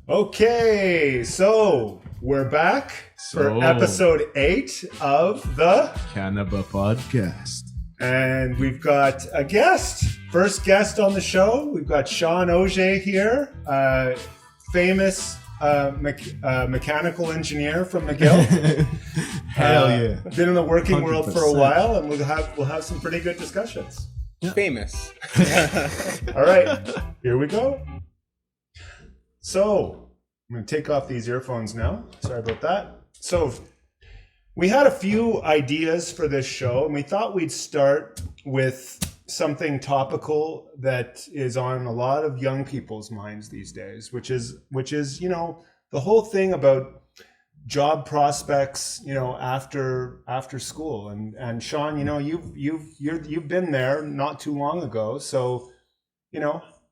Okay, so we're back for episode 8 of the Cannabis Podcast. And we've got a guest, first guest on the show. We've got Shawn Auger here, famous mechanical engineer from McGill. Hell yeah. Been in the working world for a 100%. while, and we'll have some pretty good discussions. Yeah. Famous. All right, here we go. So, I'm going to take off these earphones now. Sorry about that. So, we had a few ideas for this show, and we thought we'd start with something topical that is on a lot of young people's minds these days, which is the whole thing about job prospects, after school. And Shawn, you've been there not too long ago, so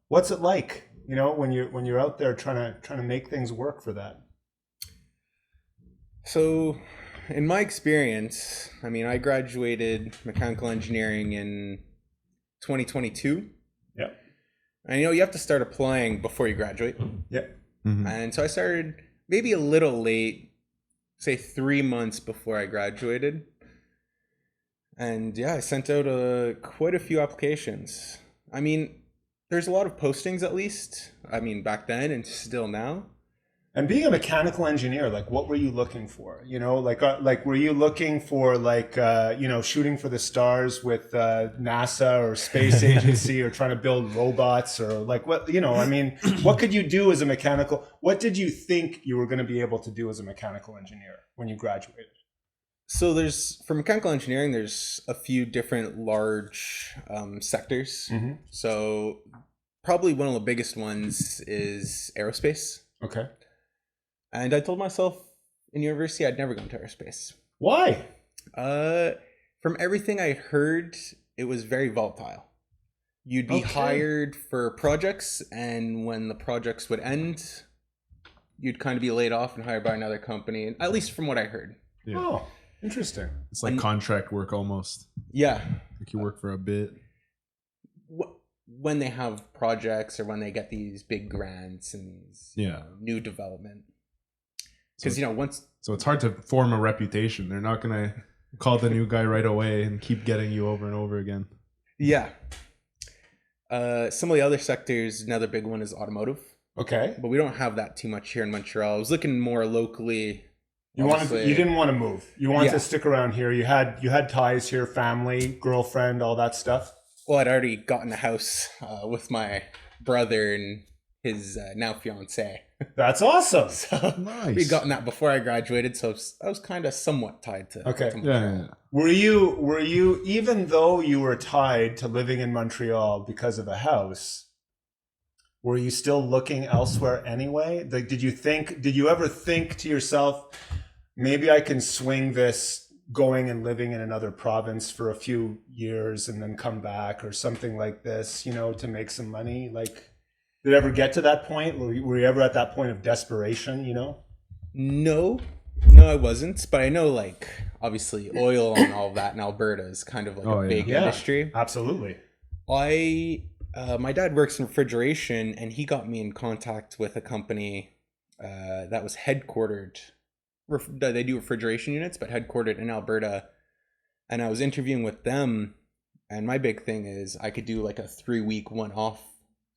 what's it like? When you're out there trying to make things work for that. So, in my experience, I graduated mechanical engineering in 2022. Yeah. And you have to start applying before you graduate. Yeah. Mm-hmm. And so I started maybe a little late, say 3 months before I graduated. And yeah, I sent out quite a few applications. There's a lot of postings, at least. Back then and still now. And being a mechanical engineer, what were you looking for? Were you looking for shooting for the stars with NASA or space agency, or trying to build robots, or what? What could you do as a mechanical? What did you think you were going to be able to do as a mechanical engineer when you graduated? So for mechanical engineering, there's a few different large sectors. Mm-hmm. So probably one of the biggest ones is aerospace. Okay. And I told myself in university I'd never go into aerospace. Why? From everything I heard, it was very volatile. You'd be hired for projects, and when the projects would end, you'd kind of be laid off and hired by another company, at least from what I heard. Yeah. Oh, interesting. It's like contract work almost. Yeah. Like you work for a bit. When they have projects or when they get these big grants and these new development. Because, So it's hard to form a reputation. They're not going to call the new guy right away and keep getting you over and over again. Yeah. Some of the other sectors, another big one is automotive. Okay. But we don't have that too much here in Montreal. I was looking more locally. You didn't want to move. You wanted to stick around here. You had ties here, family, girlfriend, all that stuff. Well, I'd already gotten a house with my brother and his now fiance. That's awesome. So Nice. we'd gotten that before I graduated, so I was kind of somewhat tied to. Okay. To Yeah. Were you even though you were tied to living in Montreal because of a house, were you still looking elsewhere anyway? Did you ever think to yourself, maybe I can swing this going and living in another province for a few years and then come back, or something like this, to make some money? Did it ever get to that point? Were you ever at that point of desperation, No, I wasn't. But I know, obviously, oil and all of that in Alberta is kind of a big industry. Absolutely. My dad works in refrigeration, and he got me in contact with a company that was headquartered. They do refrigeration units, but headquartered in Alberta. And I was interviewing with them, and my big thing is I could do a 3-week one-off.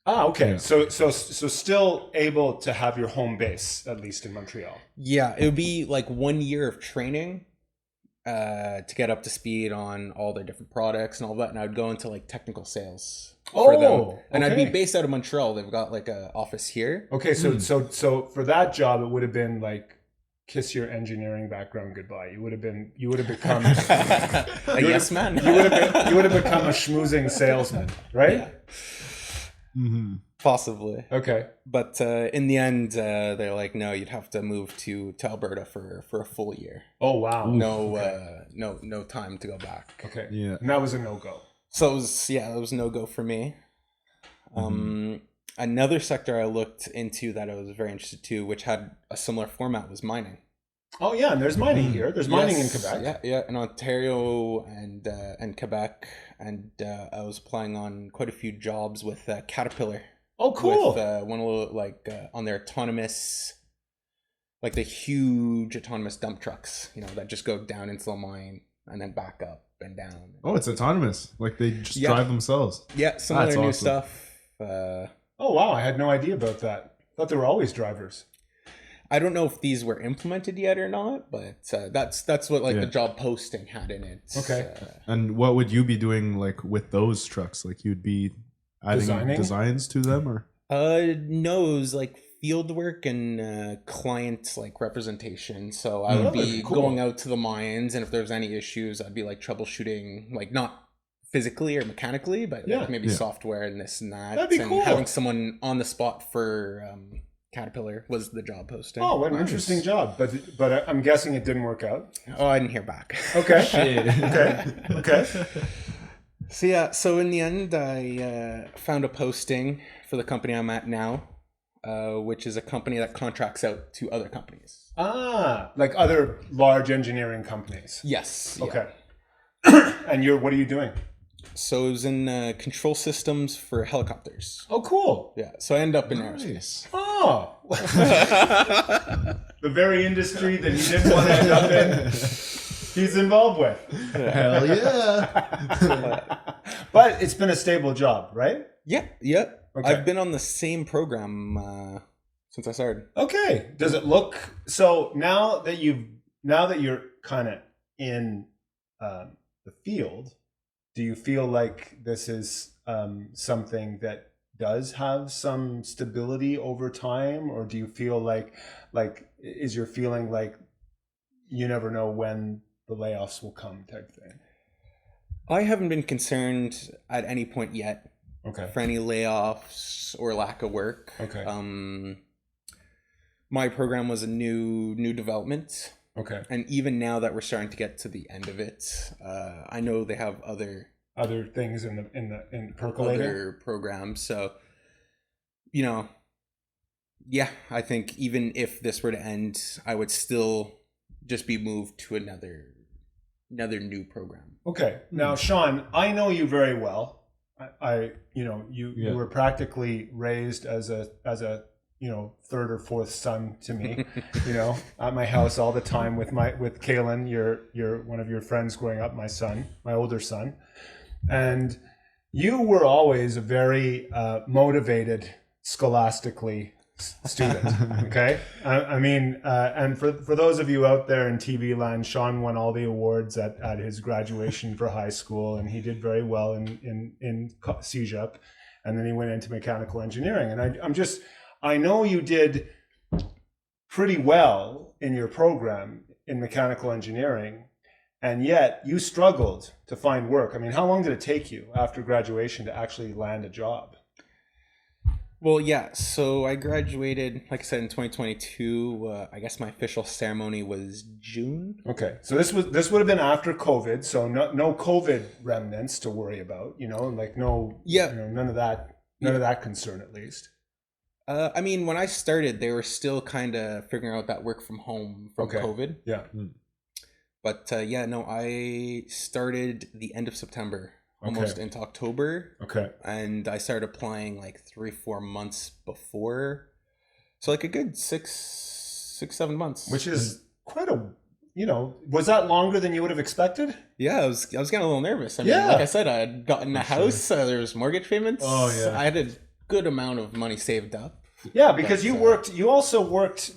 Ah, okay. Yeah. So still able to have your home base, at least in Montreal. Yeah, it would be 1 year of training to get up to speed on all their different products and all that. And I would go into technical sales for them. And I'd be based out of Montreal. They've got a office here. Okay, so for that job, it would have been kiss your engineering background goodbye. You would have become Yes, man. You would have become a schmoozing salesman, right? Yeah. Mm-hmm. Possibly. Okay. But in the end, they're like, no, you'd have to move to Alberta for a full year. Oh wow. No time to go back. Okay. Yeah. And that was a no-go. So it was no go for me. Another sector I looked into that I was very interested to, which had a similar format, was mining. Oh yeah, and there's mining here. There's mining in Quebec. Yeah, in Ontario and Quebec, and I was applying on quite a few jobs with Caterpillar. Oh, cool. With one of on their autonomous, like the huge autonomous dump trucks, that just go down into the mine and then back up and down. Oh, it's autonomous. Like they just Yeah. drive themselves. Yeah, some of That's their new awesome. stuff. Oh, wow. I had no idea about that. I thought they were always drivers. I don't know if these were implemented yet or not, but that's what Yeah. the job posting had in it. Okay. And what would you be doing like with those trucks? Like you'd be adding Designing? designs to them, or No, it was like field work and client representation. So I would Oh, be cool. going out to the mines, and if there's any issues, I'd be troubleshooting, not physically or mechanically, but Yeah. maybe Yeah. software and this and that. That'd be and cool. having someone on the spot for Caterpillar was the job posting. Oh, what an Nice. interesting job. But I'm guessing it didn't work out. Oh, I didn't hear back. Okay. Shit. Okay. So yeah, so in the end, I found a posting for the company I'm at now, which is a company that contracts out to other companies. Ah, like other large engineering companies. Yes. yeah. Okay. And what are you doing? So it was in control systems for helicopters. Oh, cool. Yeah. So I end up in aerospace. Nice. Oh. The very industry that he didn't want to end up in, he's involved with. Hell yeah. But it's been a stable job, right? Yeah. Yeah. Okay. I've been on the same program since I started. Okay. Does it look so now that you're kind of in the field? Do you feel like this is something that does have some stability over time, or do you feel like is your feeling like you never know when the layoffs will come type thing? I haven't been concerned at any point yet Okay. for any layoffs or lack of work. Okay. My program was a new development. Okay. And even now that we're starting to get to the end of it, I know they have other Things in percolating. other programs. So, yeah, I think even if this were to end, I would still just be moved to another new program. Okay. Now, Shawn, I know you very well. You Yeah. were practically raised as a third or fourth son to me. At my house all the time with Kalen, your one of your friends growing up, my older son, and you were always a very motivated scholastically student. Okay. And for those of you out there in TV land, Shawn won all the awards at his graduation for high school, and he did very well in CJUP, and then he went into mechanical engineering. And I know you did pretty well in your program in mechanical engineering, and yet you struggled to find work. I mean, how long did it take you after graduation to actually land a job? Well, yeah. So I graduated, like I said, in 2022. I guess my official ceremony was June. Okay, so this would have been after COVID, so no COVID remnants to worry about. Yeah. None of that concern at least. When I started, they were still kind of figuring out that work from home from Okay. COVID. Yeah. But I started the end of September, almost Okay. into October. Okay. And I started applying 3-4 months before. So a good 6-7 months. Which is quite a, was that longer than you would have expected? Yeah, I was getting a little nervous. Yeah. Like I said, I had gotten a For house. There was mortgage payments. Oh, yeah. I had a good amount of money saved up. Yeah, because But, you also worked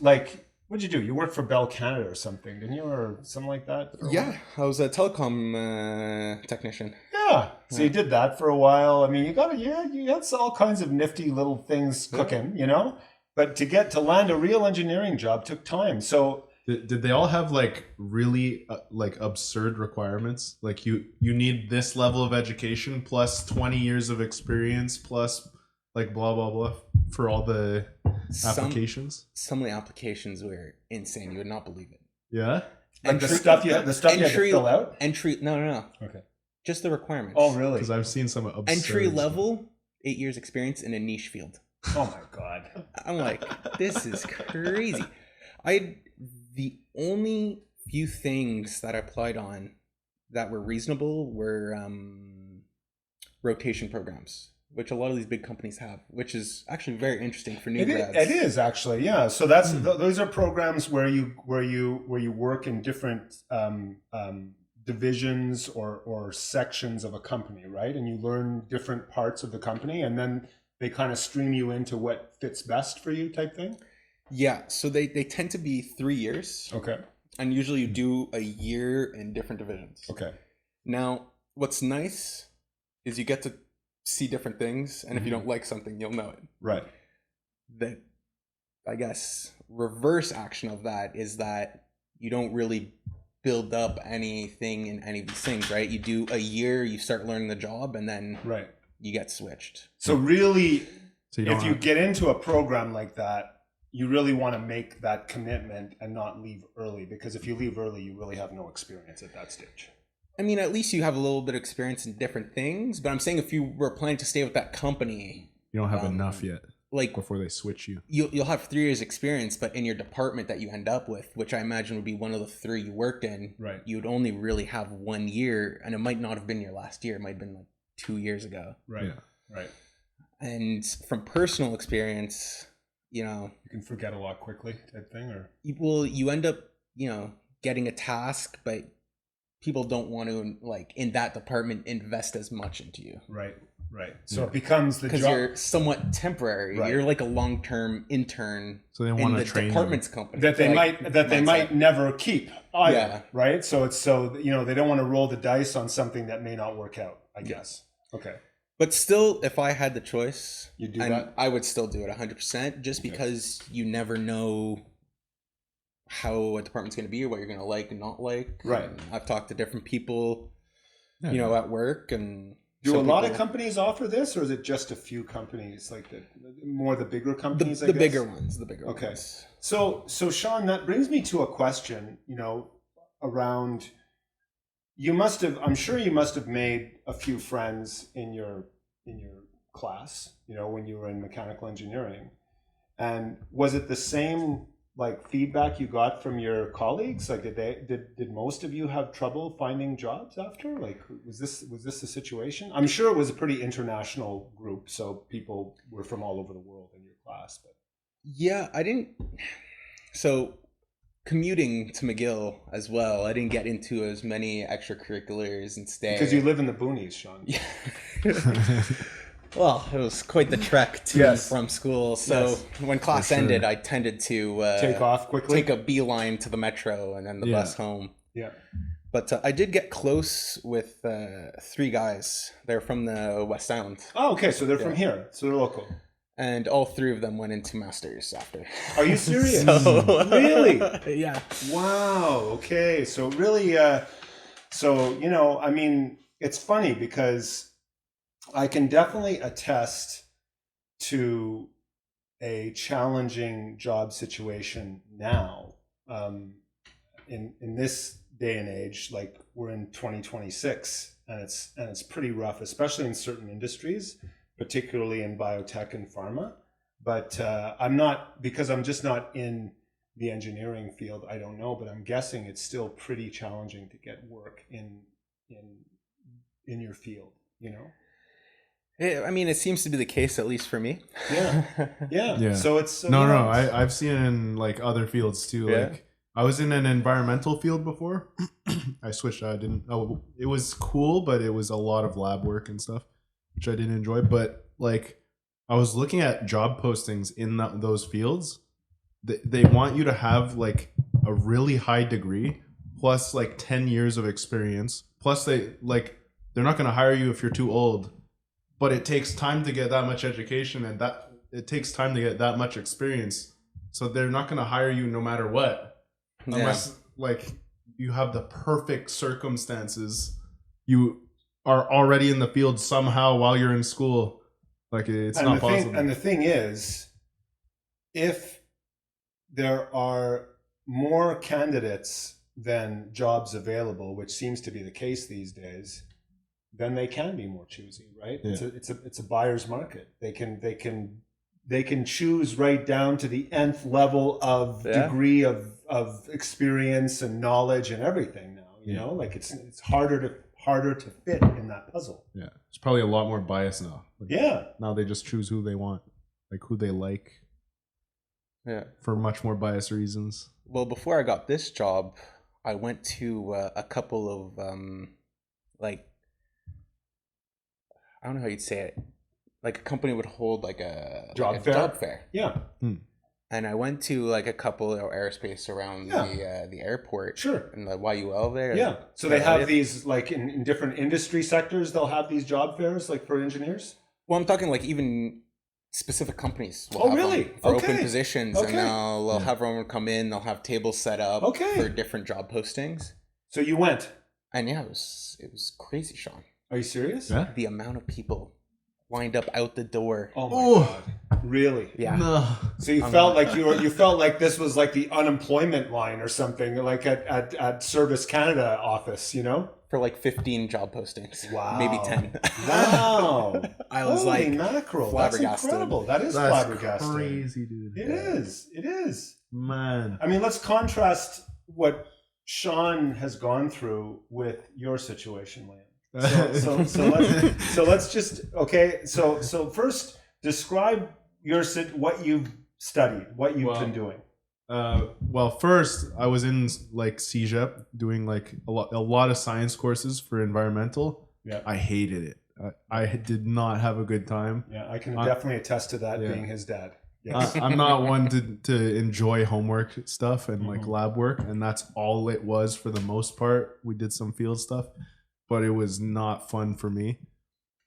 what'd you do? You worked for Bell Canada or something, didn't you? Or something like that? for a while? Yeah, I was a telecom technician. Yeah. So you did that for a while. I mean, you had all kinds of nifty little things cooking, But to land a real engineering job took time. So Did they all have really absurd requirements? Like you need this level of education plus 20 years of experience plus blah blah blah for all the applications? Some of the applications were insane. You would not believe it. Yeah. the stuff you had to fill out? No. Okay. Just the requirements. Oh, really? Because I've seen some absurd Entry stuff. level, 8 years experience in a niche field. Oh my God. I'm like, this is crazy. The only few things that I applied on that were reasonable were rotation programs. which a lot of these big companies have, which is actually very interesting for new It grads. is actually, yeah. So that's those are programs where you work in different divisions or sections of a company, right? And you learn different parts of the company, and then they kind of stream you into what fits best for you, type thing. Yeah, so they tend to be 3 years, Okay. and usually you do a year in different divisions. Okay. Now, what's nice is you get to see different things, and if you don't like something, you'll know it. Right. The, I guess, reverse action of that is that you don't really build up anything in any of these things, right? You do a year, you start learning the job, and then Right. you get switched. So really, So you don't if you get into a program like that, you really want to make that commitment and not leave early, because if you leave early, you really have no experience at that stage. I mean, at least you have a little bit of experience in different things, but I'm saying if you were planning to stay with that company, you don't have enough yet like before they switch you. you'll have 3 years experience, but in your department that you end up with, which I imagine would be one of the 3 you worked in, Right. you'd only really have 1 year, and it might not have been your last year. It might have been like 2 years ago. Right. Yeah. Right. And from personal experience, you know, You can forget a lot quickly, type thing, or you end up, you know, getting a task, but people don't want to, like, in that department, invest as much into you. right. Right. So it becomes the Because job. you're somewhat temporary. Right. You're like a long-term intern So they in want the to train department's company. that they Like, might never keep either, Yeah. right? So it's they don't want to roll the dice on something that may not work out, I guess. Okay. But still, if I had the choice, You do that? I would still do it 100%, just because you never know how a department's going to be or what you're going to like and not like. Right. And I've talked to different people, Yeah. you know, at work, and Do a some lot of people- companies offer this, or is it just a few companies, like the bigger companies? the I guess? bigger ones, the bigger Okay. ones. So Shawn, that brings me to a question, around, I'm sure you must have made a few friends in your class, when you were in mechanical engineering. And was it the same like feedback you got from your colleagues? Like did most of you have trouble finding jobs after? Like was this the situation? I'm sure it was a pretty international group, so people were from all over the world in your class, but Yeah, I didn't. So commuting to McGill as well, I didn't get into as many extracurriculars and stay. because you live in the boonies, Shawn. Yeah. Well, it was quite the trek to Yes. and from school. So Yes. when class For sure. ended, I tended to Take off quickly. take a beeline to the metro and then the Yeah. bus home. Yeah. But I did get close with 3 guys. They're from the West Island, Oh, okay. So they're from Yeah. here. So they're local. and all 3 of them went into masters after. Are you serious? So, Really? Yeah. Wow. Okay. So really, I mean, it's funny because I can definitely attest to a challenging job situation now. In this day and age, like we're in 2026, and it's pretty rough, especially in certain industries, particularly in biotech and pharma. But because I'm just not in the engineering field, I don't know, but I'm guessing it's still pretty challenging to get work in your field, I mean, it seems to be the case, at least for me. Yeah. Yeah. Yeah. So it's No, I've seen it in like other fields too. Yeah. Like I was in an environmental field before. I switched. It was cool, but it was a lot of lab work and stuff, which I didn't enjoy. But like, I was looking at job postings in those fields. They want you to have like a really high degree plus like 10 years of experience. Plus they're not going to hire you if you're too old. But it takes time to get that much education, and that it takes time to get that much experience. So they're not going to hire you no matter what, unless like you have the perfect circumstances. You are already in the field somehow while you're in school. Like it's not possible. And the thing is, if there are more candidates than jobs available, which seems to be the case these days, then they can be more choosy, right? Yeah. It's a buyer's market. They can choose right down to the nth level of degree of experience and knowledge and everything now. Like it's harder harder to fit in that puzzle. Yeah, it's probably a lot more bias now. Like, Yeah. now they just choose who they want, like who they like, Yeah. for much more biased reasons. Well, before I got this job, I went to a couple of like, I don't know how you'd say it. Like a company would hold like a Job fair? job fair. Yeah. And I went to like a couple of aerospace around the airport. Sure. In the YUL there. Yeah. So they have these like in different industry sectors, they'll have these job fairs like for engineers? Well, I'm talking like even specific companies will Oh, have really? them for Okay. open positions, Okay. and they'll have everyone come in. They'll have tables set up Okay. for different job postings. So you went. And yeah, it was crazy, Sean. Are you serious? Yeah. The amount of people lined up out the door. Oh my Oh. god. Really? Yeah. No. So you felt like you felt like this was like the unemployment line or something, like at Service Canada office, you know? For like 15 job postings. Wow. Maybe 10. Wow. I was Holy like mackerel. That's flabbergasted. incredible. That is That's flabbergasting. crazy, dude. It is. It is. Man. I mean, let's contrast what Shawn has gone through with your situation, Liam. So let's just So first describe what you've studied, what you've been doing. Well, first I was in like CEGEP doing like a lot of science courses for environmental. Yeah. I hated it. I did not have a good time. Yeah, I can definitely attest to that, yeah. being his dad. Yes. I'm not one to enjoy homework stuff and like lab work, and that's all it was for the most part. We did some field stuff, but it was not fun for me.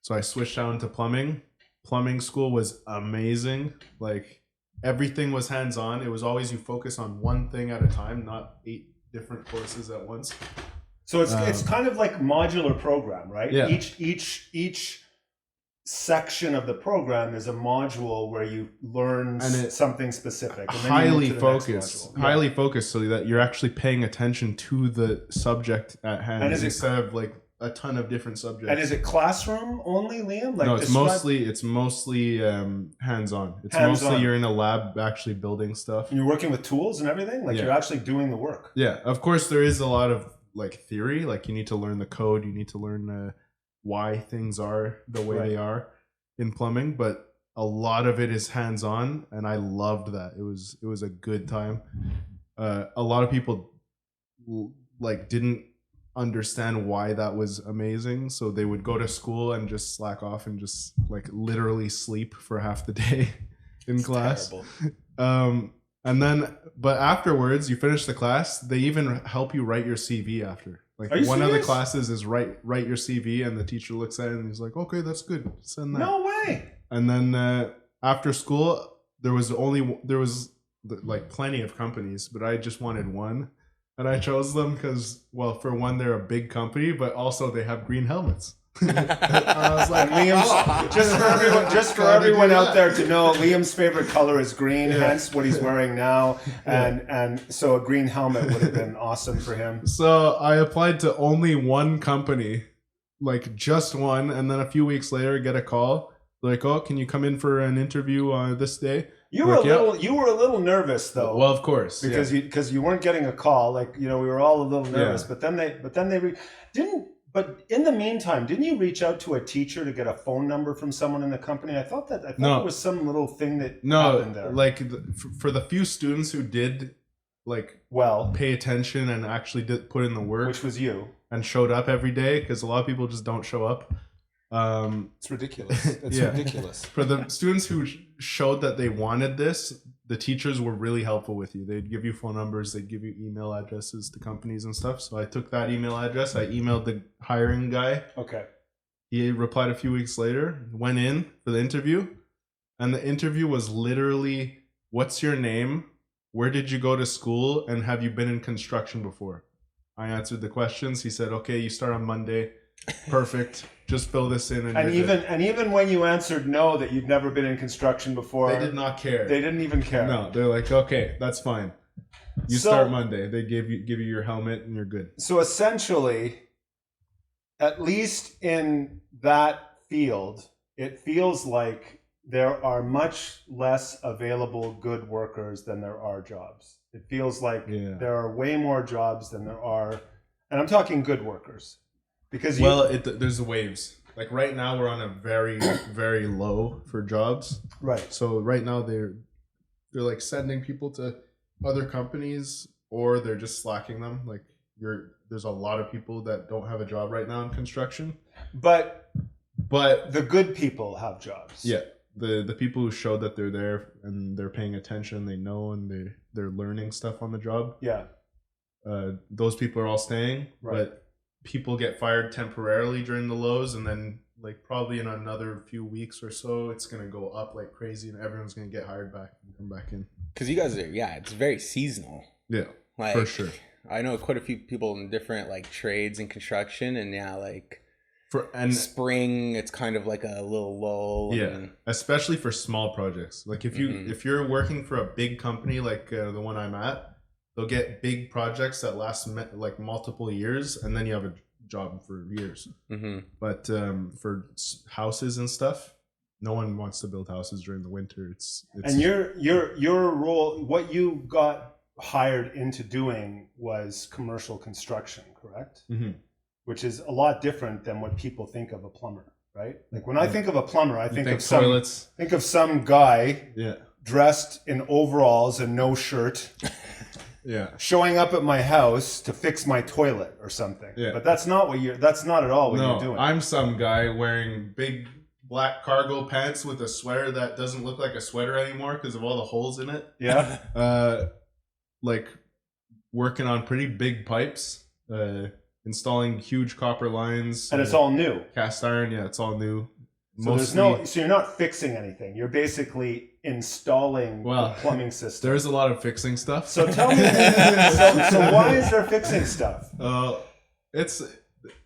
So I switched out into plumbing. Plumbing school was amazing. Like everything was hands-on. It was always you focus on one thing at a time, not 8 different courses at once. So it's kind of like modular program, right? Yeah. Each section of the program is a module where you learn something specific. And then you Highly move to the next focused, module. highly focused, so that you're actually paying attention to the subject at hand And is it- instead of like a ton of different subjects. And is it classroom only, Liam? Like No, it's describe- mostly hands-on. It's Hands-on. mostly you're in a lab actually building stuff. You're working with tools and everything? Like Yeah. you're actually doing the work. Yeah, of course there is a lot of like theory. Like you need to learn the code. You need to learn why things are the way Right. they are in plumbing. But a lot of it is hands-on, and I loved that. It was a good time. A lot of people like didn't understand why that was amazing, so they would go to school and just slack off and just like literally sleep for half the day in class. Terrible. And then but afterwards you finish the class, they even help you write your CV after. Like Are you one of the serious? classes is write your CV, and the teacher looks at it and he's like, okay, that's good, send that. No way. And then after school there was like plenty of companies, but I just wanted one. And I chose them because, well, for one, they're a big company, but also they have green helmets. And I was like, Liam's just for everyone out there to know, Liam's favorite color is green, hence what he's wearing now. And so a green helmet would have been awesome for him. So I applied to only one company, like just one, and then a few weeks later get a call. Like, oh, can you come in for an interview on this day? You were a little nervous though. Well, of course, because you weren't getting a call. Like, you know, we were all a little nervous. Yeah. But in the meantime, didn't you reach out to a teacher to get a phone number from someone in the company? I thought there was some little thing that no, happened there. like for the few students who did like pay attention and actually did put in the work, which was you, and showed up every day, because a lot of people just don't show up. It's ridiculous. It's Yeah. ridiculous. For the students who showed that they wanted this, the teachers were really helpful with you. They'd give you phone numbers, they'd give you email addresses to companies and stuff. So I took that email address, I emailed the hiring guy. Okay. He replied a few weeks later, went in for the interview, and the interview was literally, what's your name? Where did you go to school? And have you been in construction before? I answered the questions. He said, okay, you start on Monday. Perfect. Just fill this in. And even when you answered no, that you'd never been in construction before, they did not care. They didn't even care. No, they're like, okay, that's fine. You start Monday. They give you your helmet and you're good. So essentially, at least in that field, it feels like there are much less available good workers than there are jobs. It feels like there are way more jobs than there are, and I'm talking good workers. Because there's waves. Like right now, we're on a very, very low for jobs. right. So right now they're like sending people to other companies, or they're just slacking them. Like there's a lot of people that don't have a job right now in construction. But But the good people have jobs. yeah, the people who show that they're there and they're paying attention, they know, and they're learning stuff on the job. Yeah. Those people are all staying. Right. But people get fired temporarily during the lows, and then like probably in another few weeks or so, it's gonna go up like crazy, and everyone's gonna get hired back and come back in. Because you guys are, it's very seasonal. Yeah, Like, for sure. I know quite a few people in different like trades and construction, and like And spring, it's kind of like a little lull. yeah, And, especially for small projects. Like if you're working for a big company like the one I'm at, they'll get big projects that last like multiple years, and then you have a job for years. But for houses and stuff, no one wants to build houses during the winter. It's And your role, what you got hired into doing was commercial construction, correct? Which is a lot different than what people think of a plumber, right? Like when I think of a plumber, I think of toilets. some guy Yeah. dressed in overalls and no shirt, Yeah. showing up at my house to fix my toilet or something. Yeah. But that's not at all what you're doing. I'm some guy wearing big black cargo pants with a sweater that doesn't look like a sweater anymore because of all the holes in it. Yeah. Like working on pretty big pipes, installing huge copper lines. And it's all new. Cast iron, yeah, it's all new. So so you're not fixing anything. You're basically installing the plumbing system. There's a lot of fixing stuff. So tell me, so why is there fixing stuff?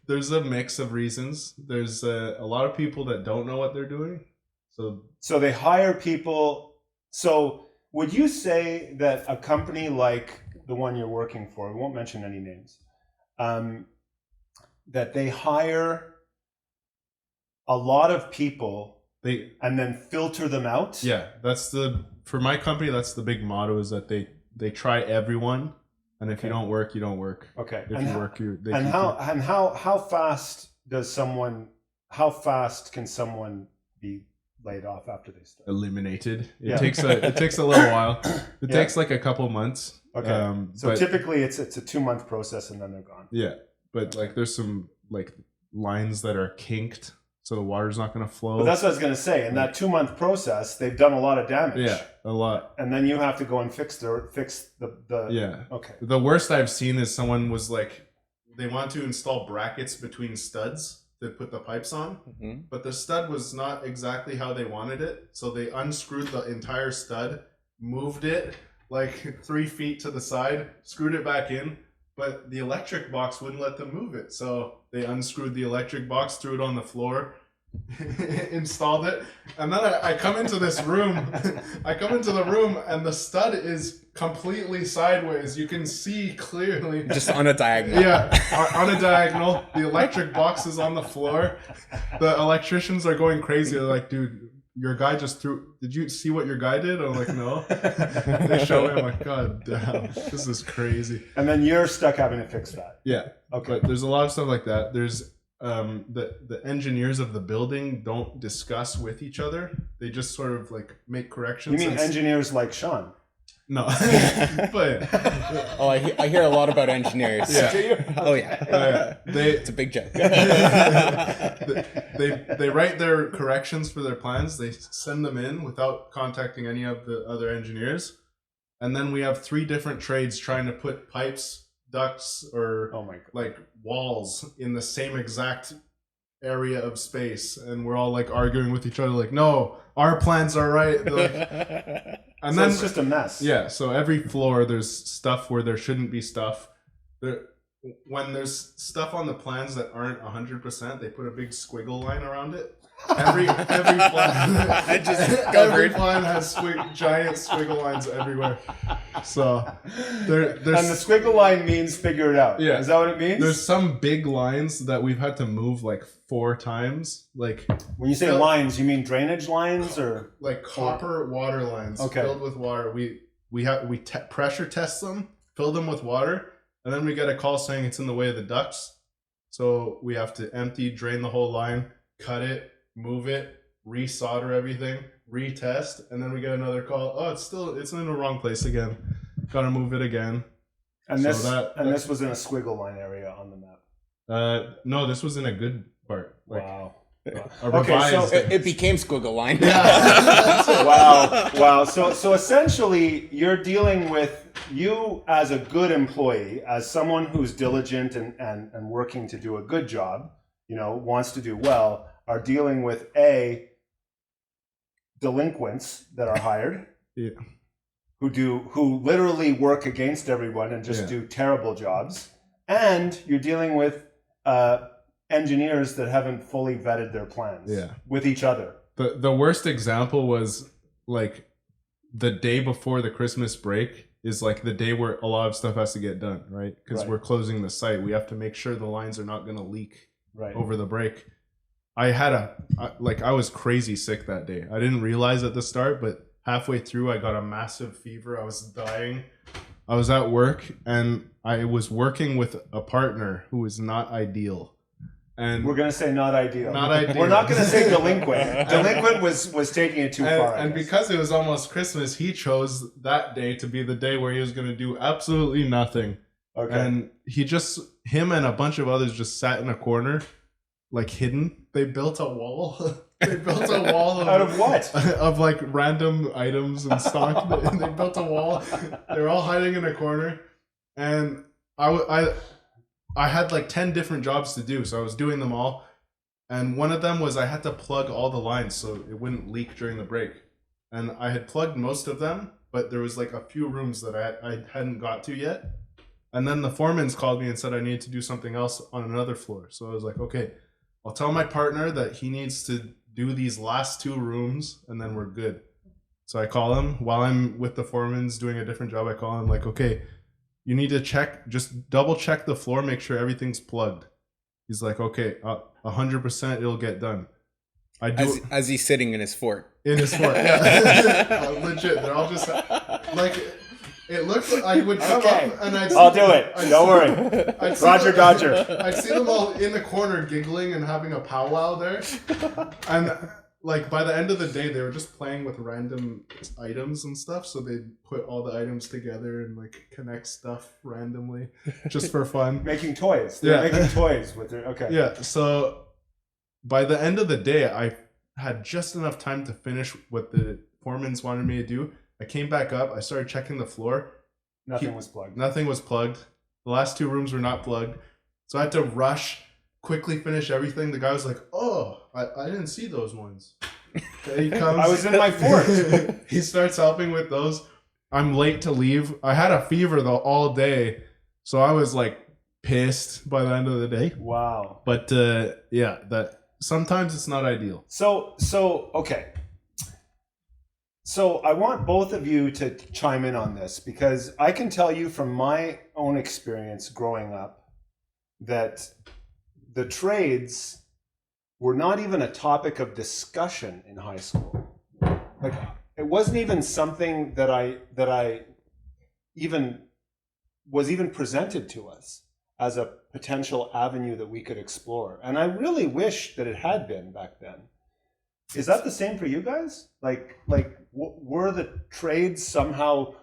There's a mix of reasons. There's a lot of people that don't know what they're doing. So they hire people. So would you say that a company like the one you're working for, we won't mention any names, that they hire a lot of people and then filter them out? Yeah, for my company, that's the big motto, is that they try everyone, and if you don't work, you don't work. Okay. If you work, how fast can someone be laid off after they start? Eliminated. Yeah. It takes a little while. It takes like a couple months. Okay. So typically it's a 2-month process and then they're gone. Yeah, but like there's some like lines that are kinked, so the water's not going to flow. But that's what I was going to say. In that 2-month process, they've done a lot of damage. Yeah, a lot. And then you have to go and fix the. Yeah. Okay. The worst I've seen is someone was like, they want to install brackets between studs to put the pipes on, but the stud was not exactly how they wanted it. So they unscrewed the entire stud, moved it like 3 feet to the side, screwed it back in, but the electric box wouldn't let them move it. So they unscrewed the electric box, threw it on the floor, installed it, and then I come into this room. I come into the room, and the stud is completely sideways. You can see clearly, just on a diagonal. Yeah, on a diagonal. The electric box is on the floor. The electricians are going crazy. They're like, "Dude, your guy just threw. Did you see what your guy did?" I'm like, "No." They show me. I'm like, "God damn, this is crazy." And then you're stuck having to fix that. Yeah. Okay. But there's a lot of stuff like that. There's the engineers of the building don't discuss with each other. They just sort of like make corrections. You mean engineers like Shawn? No. But oh, I hear a lot about engineers. Yeah. Do you? Oh yeah. It's a big joke. They write their corrections for their plans. They send them in without contacting any of the other engineers. And then we have 3 different trades trying to put pipes, ducts, or like walls in the same exact area of space, and we're all like arguing with each other like, no, our plans are right. And so then it's just a mess. Yeah, so every floor there's stuff where there shouldn't be stuff. When there's stuff on the plans that aren't 100%, they put a big squiggle line around it. Every plan, every plan has giant squiggle lines everywhere. So there's and the squiggle line means figure it out. Yeah, is that what it means? There's some big lines that we've had to move like 4 times. Like when you say lines, you mean drainage lines or like copper water lines filled with water. We pressure test them, fill them with water, and then we get a call saying it's in the way of the ducts. So we have to empty, drain the whole line, cut it, move it, re-solder everything, retest, and then we get another call. Oh, it's in the wrong place again. Gotta move it again. And So this was in a squiggle line area on the map. No, this was in a good part. Wow. A Okay, revised. so It became squiggle line. Wow. So essentially, you're dealing with you as a good employee, as someone who's diligent and working to do a good job, wants to do well, are dealing with delinquents that are hired. Yeah. Who literally work against everyone and just do terrible jobs, and you're dealing with engineers that haven't fully vetted their plans with each other. The worst example was like the day before the Christmas break is like the day where a lot of stuff has to get done, right? Because we're closing the site. We have to make sure the lines are not going to leak over the break. I was crazy sick that day. I didn't realize at the start, but halfway through, I got a massive fever. I was dying. I was at work, and I was working with a partner who was not ideal. And we're going to say not ideal. Not ideal. We're not going to say delinquent. Delinquent was taking it too far. And because it was almost Christmas, he chose that day to be the day where he was going to do absolutely nothing. Okay. And him and a bunch of others just sat in a corner, like hidden. They built a wall. They built a wall out of what? Of like random items and stock. They built a wall. They were all hiding in a corner, and I had like 10 different jobs to do, so I was doing them all. And one of them was I had to plug all the lines so it wouldn't leak during the break. And I had plugged most of them, but there was like a few rooms that I hadn't got to yet. And then the foreman's called me and said I needed to do something else on another floor. So I was like, okay, I'll tell my partner that he needs to do these last 2 rooms and then we're good. So I call him while I'm with the foreman's doing a different job. I call him like, okay, you need to just double check the floor, make sure everything's plugged. He's like, okay, 100% it'll get done. I do as he's sitting in his fort. In his fort, yeah. Legit, they're all just like, it looks like I would come up and I'll do it. Don't worry. Roger Dodger. I'd see them all in the corner giggling and having a powwow there. And like by the end of the day, they were just playing with random items and stuff. So they'd put all the items together and like connect stuff randomly just for fun. Making toys. They're making toys with their, okay. Yeah. So by the end of the day, I had just enough time to finish what the foremans wanted me to do. I came back up. I started checking the floor. Nothing was plugged. Nothing was plugged. The last 2 rooms were not plugged. So I had to rush, quickly finish everything. The guy was like, oh, I didn't see those ones. He comes. I was in my fort. He starts helping with those. I'm late to leave. I had a fever though all day. So I was like pissed by the end of the day. Wow. But that sometimes it's not ideal. So okay. So I want both of you to chime in on this, because I can tell you from my own experience growing up that the trades were not even a topic of discussion in high school. Like it wasn't even something that I even was even presented to us as a potential avenue that we could explore. And I really wish that it had been back then. Is that the same for you guys? Were the trades somehow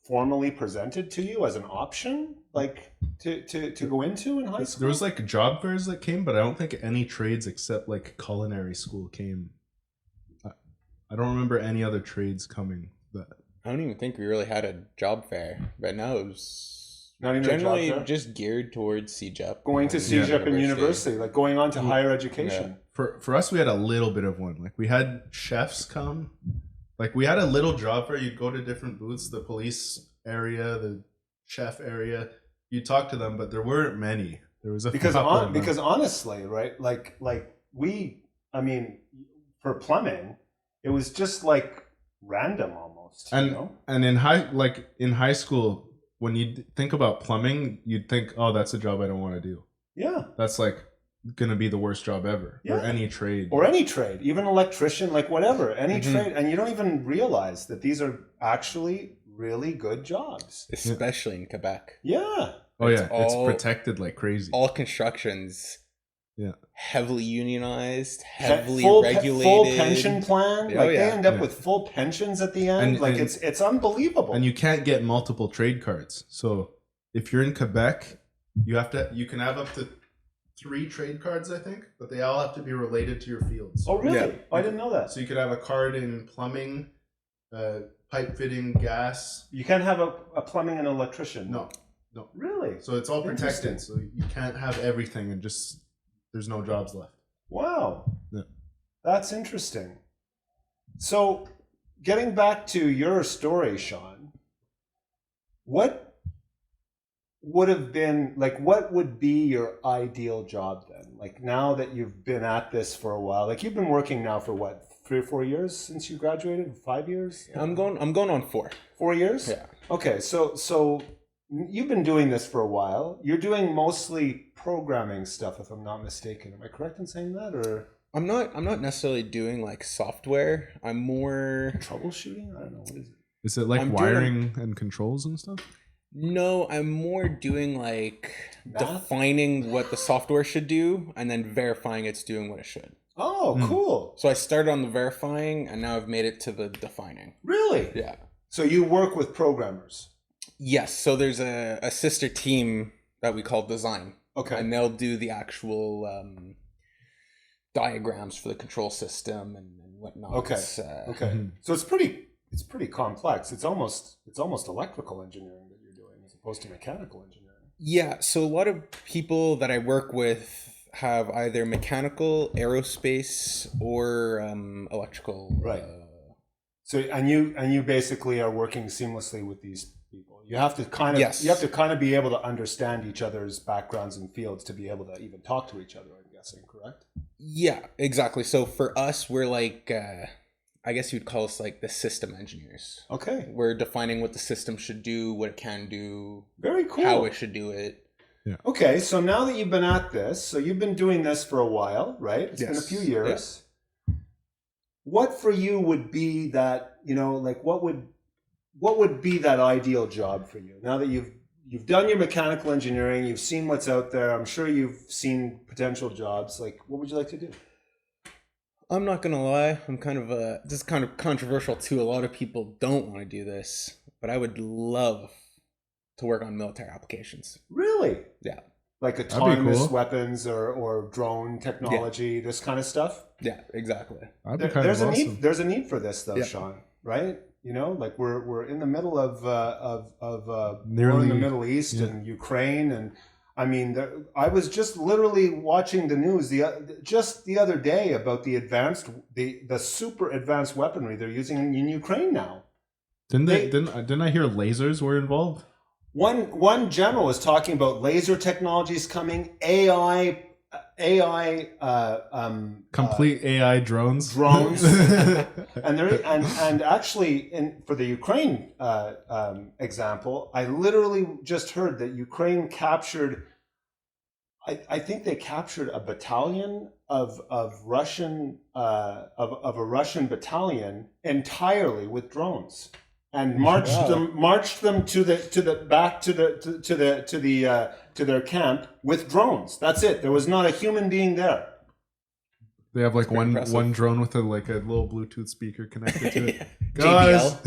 formally presented to you as an option, like to go into in high school? There was like job fairs that came, but I don't think any trades except like culinary school came. I don't remember any other trades coming. I don't even think we really had a job fair, but no, it was not even generally just geared towards CJEP. Going to CJEP and university, like going on to higher education. Yeah. For us, we had a little bit of one. Like we had chefs come. Like we had a little job fair. You'd go to different booths, the police area, the chef area. You talk to them, but there weren't many. There was a because honestly, right? Like I mean, for plumbing, it was just like random almost. And in high school, when you think about plumbing, you'd think, oh, that's a job I don't want to do. Yeah, that's like gonna be the worst job ever. Yeah. Or any trade, even electrician, like whatever, any trade, and you don't even realize that these are actually really good jobs. especially in Quebec. Yeah. Oh yeah, it's all- protected like crazy. All constructions, Yeah. heavily unionized, heavily full regulated. full pension plan. Oh, Like they yeah. end up Yeah. with full pensions at the end. And- It's unbelievable. And you can't get multiple trade cards. So if you're in Quebec, you can have up to 3 trade cards, I think, but they all have to be related to your fields. Oh really? Yeah. I didn't know that. So you could have a card in plumbing, pipe fitting, gas. You can't have a plumbing and electrician. No. Really? So it's all Interesting. protected. So you can't have everything and just there's no jobs left. Wow. Yeah. That's interesting. So, getting back to your story, Shawn, what would have been like, what would be your ideal job then? Like, now that you've been at this for a while, like, you've been working now for what, 3 or 4 years since you graduated? 5 years? I'm going on 4. 4 years? Yeah. Okay, so you've been doing this for a while. You're doing mostly programming stuff, if I'm not mistaken. Am I correct in saying that, or I'm not necessarily doing like software. I'm more troubleshooting? I don't know. What is it? Is it like I'm doing- wiring and controls and stuff? No, I'm more doing like Math? defining what the software should do and then verifying it's doing what it should. Oh, cool. So I started on the verifying and now I've made it to the defining. Really? Yeah. So you work with programmers? Yes. So there's a sister team that we call design. Okay. And they'll do the actual diagrams for the control system and whatnot. Okay. Okay. Mhm. So it's pretty complex. It's almost electrical engineering that you're doing as opposed to mechanical engineering. Yeah, so a lot of people that I work with have either mechanical, aerospace, or electrical. Right. So and you basically are working seamlessly with these people. You have to kind of Yes. you have to kind of be able to understand each other's backgrounds and fields to be able to even talk to each other, I'm guessing, correct? Yeah, exactly. So for us, we're like, I guess you'd call us like the system engineers. Okay. We're defining what the system should do, what it can do, Very cool. how it should do it. Okay, so now that you've been at this, so you've been doing this for a while, right? It's been a Yes. few years. What for you would be that, like what would be that ideal job for you? Now that you've done your mechanical engineering, you've seen what's out there, I'm sure you've seen potential jobs, like what would you like to do? I'm not gonna lie, this is kind of controversial too. A lot of people don't want to do this, but I would love to work on military applications. Really? Yeah. Like autonomous cool. weapons or drone technology, this kind of stuff? Yeah, exactly. That'd be kind There's of a awesome. need. There's a need for this, though, Yeah. Shawn. Right? Like we're in the middle of war in Nearly- the Middle East and Ukraine, and I mean, I was just literally watching the news just the other day about the super advanced weaponry they're using in Ukraine now. Didn't I hear lasers were involved? One general was talking about laser technologies coming, AI. Complete AI drones. drones. and actually for the Ukraine example, I literally just heard that Ukraine captured. I think they captured a battalion of Russian of a Russian battalion entirely with drones, and marched them to their camp with drones. That's it. There was not a human being there. They have like pretty one impressive. drone with a little Bluetooth speaker connected to it. JBL.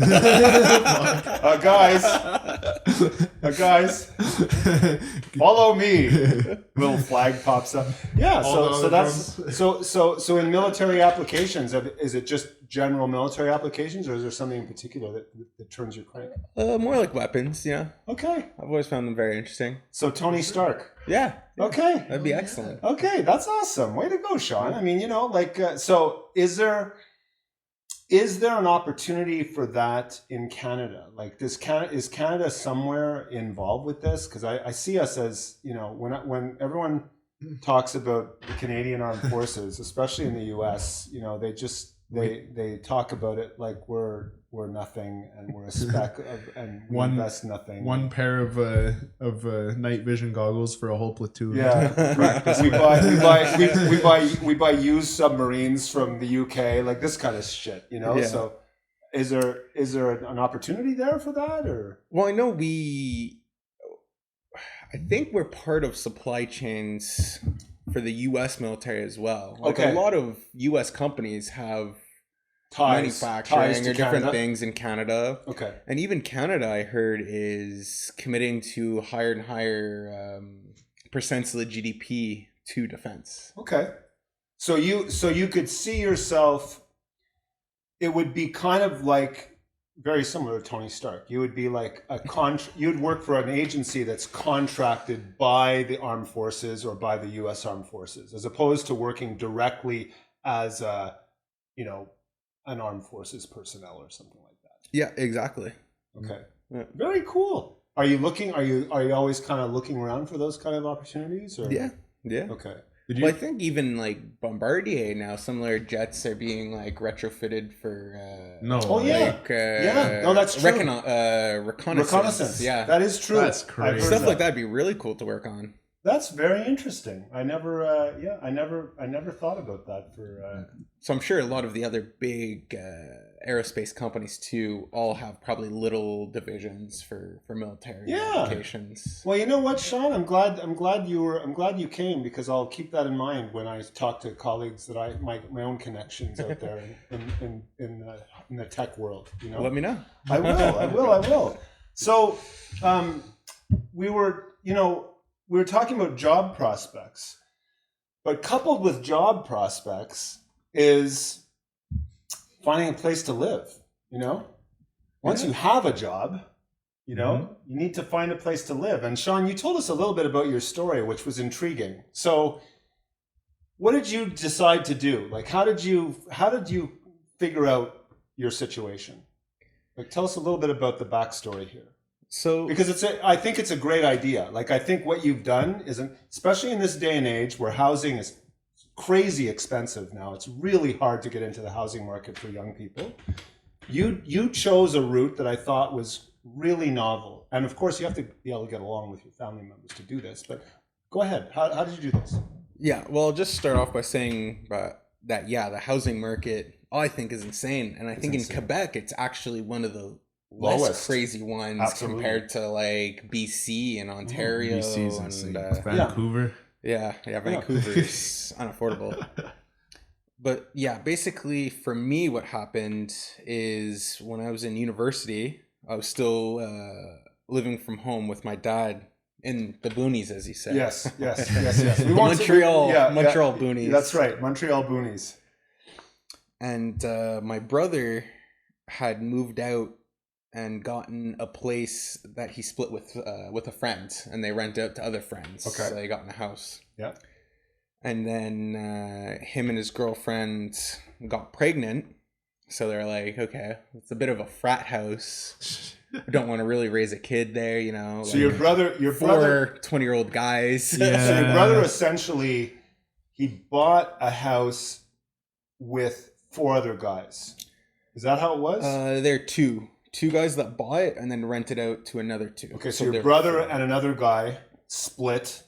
Guys, follow me. Little flag pops up. Yeah, All so the that's other so in military applications, is it just general military applications, or is there something in particular that turns your crank? More like weapons, yeah. Okay, I've always found them very interesting. so Tony Stark. Yeah. Okay, That'd be excellent. okay, that's awesome. Way to go, Shawn. I mean, so is there an opportunity for that in Canada? Like, is Canada somewhere involved with this? Because I see us as, when everyone talks about the Canadian Armed Forces, especially in the U.S., they talk about it like we're nothing and we're a speck and we invest nothing. One pair of night vision goggles for a whole platoon. Yeah, we buy used submarines from the UK, like this kind of shit, Yeah. So is there an opportunity there for that, or? Well, I know I think we're part of supply chains for the U.S. military as well. Like Okay. a lot of U.S. companies have ties manufacturing to or different Canada? things in Canada. Okay. And even Canada, I heard, is committing to higher and higher percents of the GDP to defense. Okay. So you could see yourself. It would be kind of like very similar to Tony Stark. You would be like you'd work for an agency that's contracted by the armed forces or by the U.S. Armed Forces, as opposed to working directly as a, an armed forces personnel or something like that. Yeah, exactly. Okay. Yeah. Very cool. Are you always kind of looking around for those kind of opportunities? Or? Yeah. Okay. Well, I think even like Bombardier now, some of their jets are being like retrofitted for No. Oh yeah. like No, that's true. reconnaissance. Yeah, That is true. That's I've crazy. heard stuff that. like that'd be really cool to work on. That's very interesting. I never thought about that for. So I'm sure a lot of the other big aerospace companies too all have probably little divisions for military Yeah. applications. Well, you know what, Sean? I'm glad you came, because I'll keep that in mind when I talk to colleagues that my own connections out there in the tech world. Let me know. I will. So, we were talking about job prospects, but coupled with job prospects is finding a place to live. Once you have a job, you need to find a place to live. And Sean, you told us a little bit about your story, which was intriguing. So, what did you decide to do? Like, how did you figure out your situation? Like, tell us a little bit about the backstory here. So Because I think it's a great idea. Like, I think what you've done is, especially in this day and age where housing is crazy expensive now, it's really hard to get into the housing market for young people. You chose a route that I thought was really novel. And of course, you have to be able to get along with your family members to do this. But go ahead. How did you do this? yeah, well, I'll just start off by saying that the housing market I think is insane, and I think insane. in Quebec it's actually one of the less Lowest. crazy ones. Absolutely. Compared to like BC and Ontario BC's and insane. Vancouver. Vancouver is unaffordable. But yeah, basically for me, what happened is when I was in university, I was still living from home with my dad in the boonies, as you said. Yes. The Montreal boonies. That's right, Montreal boonies. And my brother had moved out and gotten a place that he split with a friend, and they rent out to other friends. Okay. So they got in a house. Yeah. And then him and his girlfriend got pregnant. So they're like, okay, it's a bit of a frat house. We don't want to really raise a kid there, So like your brother, four 20-year-old guys. Yeah. so your brother essentially, he bought a house with 4 other guys. Is that how it was? There are two guys that bought it and then rented out to another 2. Okay, so they're your brother 4. and another guy split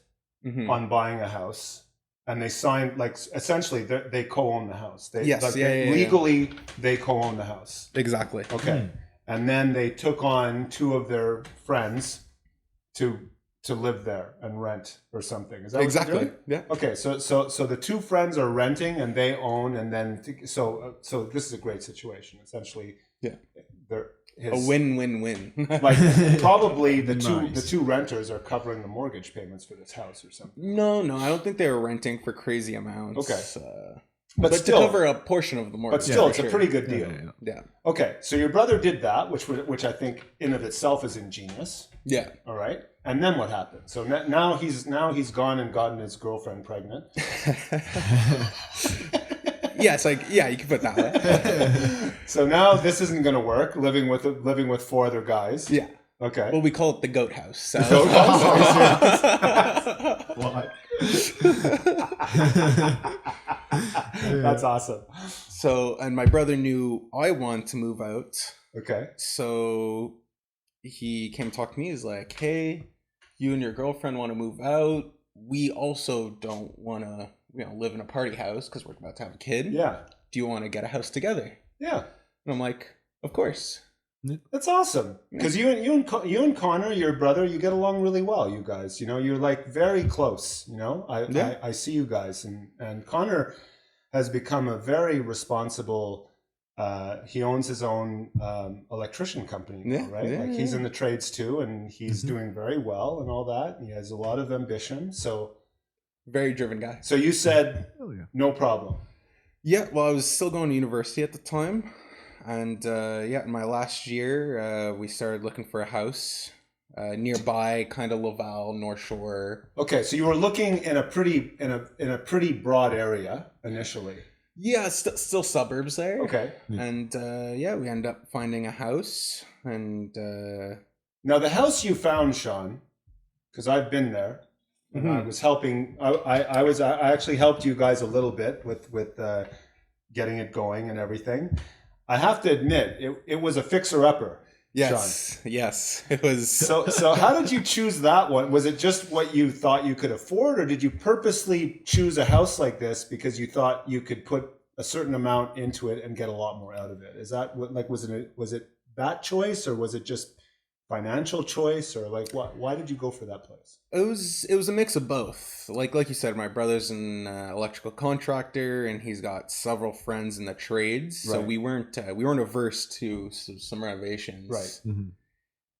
Mhm. on buying a house, and they signed, like, essentially they co-own the house. Yes, yeah. Legally, they co-own the house. Exactly. Okay, and then they took on 2 of their friends to live there and rent or something. Is that what you're Exactly. doing? Yeah. Okay, so the 2 friends are renting and they own, and then so this is a great situation. Essentially, Yeah. they're A win-win-win. like probably the Nice. two renters are covering the mortgage payments for this house or something. No, I don't think they were renting for crazy amounts. Okay. But still, to cover a portion of the mortgage. but still, for it's a sure. pretty good deal. Yeah. Okay, so your brother did that, which I think in of itself is ingenious. Yeah. All right, and then what happened? So now he's gone and gotten his girlfriend pregnant. Yeah, it's like, yeah, you can put that way. So now this isn't going to work. Living with 4 other guys. Yeah. Okay. Well, we call it the goat house. So. Goat house? What? That's awesome. So, and my brother knew I wanted to move out. Okay. So he came talk to me. He's like, hey, you and your girlfriend want to move out. We also don't want to, live in a party house because we're about to have a kid. Yeah. Do you want to get a house together? Yeah. And I'm like, Of course. That's awesome. Because you and Connor, your brother, you get along really well. You guys, you're like very close. I see you guys, and Connor has become a very responsible. He owns his own electrician company now, right? Yeah, like he's yeah. in the trades too, and he's doing very well and all that. And he has a lot of ambition. So Very driven guy. you said Oh yeah. no problem. Yeah, well, I was still going to university at the time. And in my last year, we started looking for a house nearby, kind of Laval, North Shore. Okay, so you were looking in a pretty broad area initially. Yeah, still suburbs there. Okay. And we end up finding a house. And Now the house you found, Shawn, because I've been there, and I was helping. I actually helped you guys a little bit with getting it going and everything. I have to admit, it was a fixer-upper. yes, it was. So how did you choose that one? Was it just what you thought you could afford, or did you purposely choose a house like this because you thought you could put a certain amount into it and get a lot more out of it? Is that what, like, was it that choice, or was it just financial choice, or like what? Why did you go for that place? It was a mix of both. Like you said, my brother's an electrical contractor, and he's got several friends in the trades. So Right. we weren't averse to some renovations, Right. Mm-hmm.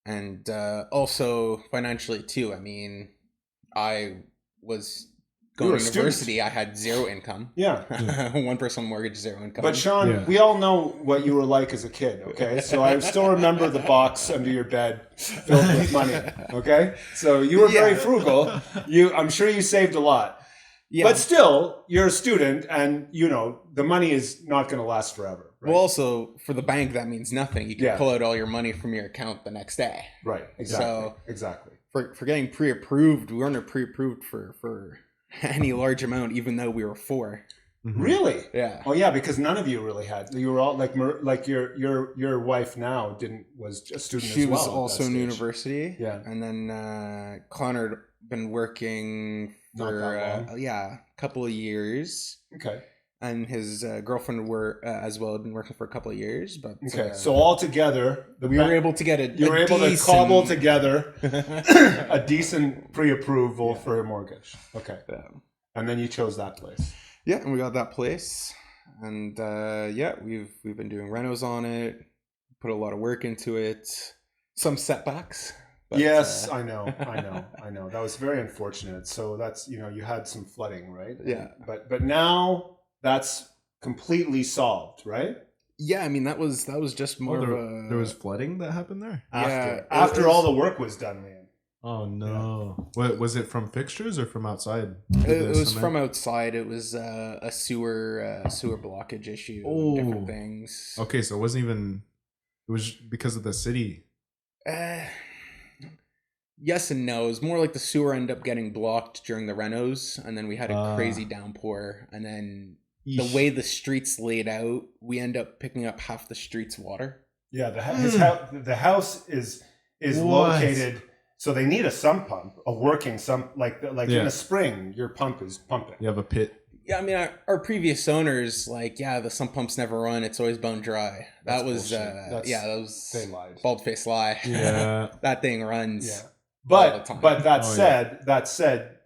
And also financially too. I mean, I was You were going a to student. university. I had zero income. Yeah. 1% mortgage, zero income. But Shawn, Yeah. we all know what you were like as a kid, okay? So I still remember the box under your bed filled with money, okay? So you were very Yeah. frugal. I'm sure you saved a lot. yeah. But still, you're a student, and the money is not going to last forever. Right? Well, also for the bank, that means nothing. You can Yeah. pull out all your money from your account the next day. Right, exactly. So- exactly. For getting pre-approved, we weren't pre-approved for any large amount, even though we were 4. Really? Yeah. Oh yeah, because none of you really had. You were all like your wife now was a student She as well. was at that also in stage. university. Yeah. And then Connor had been working Not for that long. a couple of years, Okay. and his girlfriend were as well had been working for a couple of years. But Okay. So all together, we were able to get you were able to cobble together to. a decent pre-approval for a mortgage. Okay. Yeah. And then you chose that place. Yeah, and we got that place, and we've been doing renos on it, put a lot of work into it, some setbacks. But, Yes, I know. That was very unfortunate. So that's you had some flooding, right? Yeah. But now that's completely solved, right? yeah. I mean, that was just more of a. There was flooding that happened there. After it was- all the work was done, man. Oh no! What was it, from fixtures or from outside? It was from outside. It was a sewer blockage issue. Oh. Different things. Okay, so it wasn't even. It was because of the city. Yes and no. It was more like the sewer ended up getting blocked during the renos, and then we had a Ah. crazy downpour, and then Yeesh. the way the streets laid out, we end up picking up half the street's water. Yeah, the house is What? located. So they need a sump pump, a working sump, like in Yeah. a spring, your pump is pumping. You have a pit. Yeah, I mean, our previous owners, the sump pumps never run. It's always bone dry. That's That was, bullshit. that was They lied. bald-faced lie. Yeah. That thing runs. Yeah. all the But time. that Oh, said,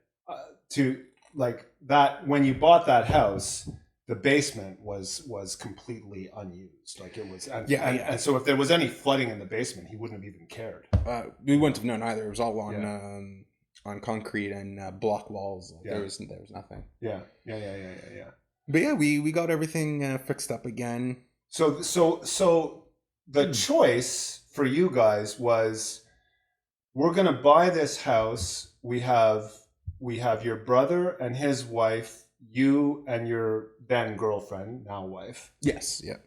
to like that when you bought that house, the basement was completely unused. Like it was, and so if there was any flooding in the basement, he wouldn't have even cared. We wouldn't have known either. It was all on Yeah. on concrete and block walls. Yeah. There was nothing. Yeah. But yeah, we got everything fixed up again. So the choice for you guys was, we're gonna buy this house. We have your brother and his wife, you and your then girlfriend, now wife. Yes. Yeah.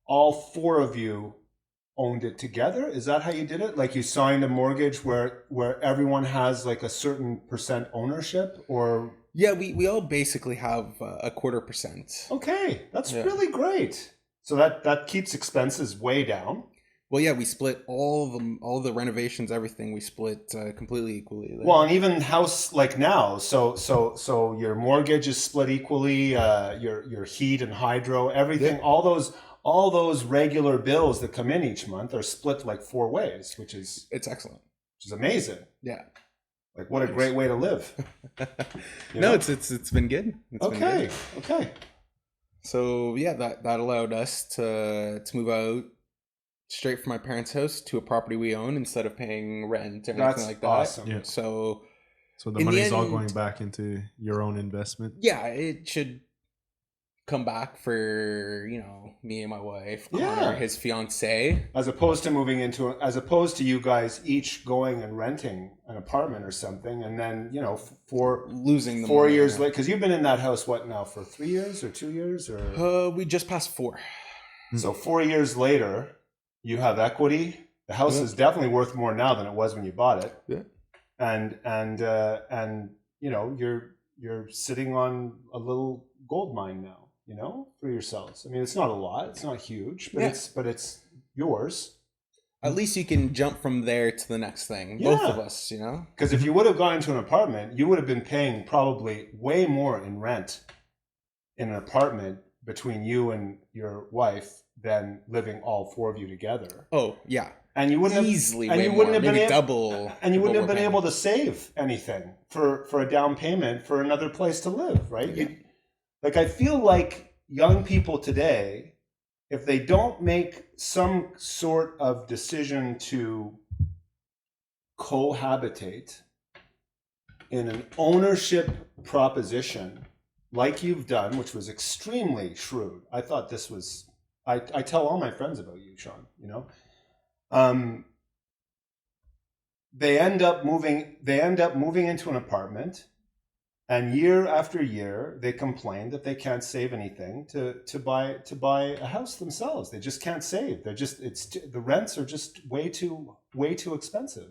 All 4 of you owned it together. Is that how you did it? Like you signed a mortgage where everyone has like a certain percent ownership, or? Yeah, we all basically have a 0.25%. Okay, that's Yeah. really great. So that keeps expenses way down. Well, yeah, we split all the renovations, everything. We split completely equally. Well, and even house like now, so your mortgage is split equally. Your heat and hydro, everything, Yeah. all all those regular bills that come in each month are split like 4 ways, which is excellent. amazing. Yeah. Like, what a great way to live. You No, know? it's been good. It's been Okay. good. Okay. So yeah, that allowed us to move out straight from my parents' house to a property we own instead of paying rent or anything That's like that. awesome. Yeah. So So the In the money's all end- going back into your own investment. yeah, it should come back for, me and my wife, Yeah. Connor, his fiance. As opposed to you guys each going and renting an apartment or something, and then for Losing the 4 money. years later, because you've been in that house what now for 3 years or 2 years or We just passed 4. so 4 years later, you have equity. The house is definitely worth more now than it was when you bought it. Yeah. And you're sitting on a little gold mine now, for yourselves. I mean, it's not a lot, it's not huge, but Yeah. it's yours. At least you can jump from there to the next thing. Both Yeah. of us, Because if you would have gone into an apartment, you would have been paying probably way more in rent in an apartment between you and your wife than living all 4 of you together. Oh, yeah. And you wouldn't Easily have, and way you wouldn't more, have been maybe able, double. and you wouldn't what have been we're able to save anything for a down payment for another place to live, right? Yeah. Like, I feel like young people today, if they don't make some sort of decision to cohabitate in an ownership proposition like you've done, which was extremely shrewd. I thought this was, I tell all my friends about you, Shawn, they end up moving into an apartment, and year after year they complain that they can't save anything to buy a house themselves. They just can't save. The rents are just way too expensive,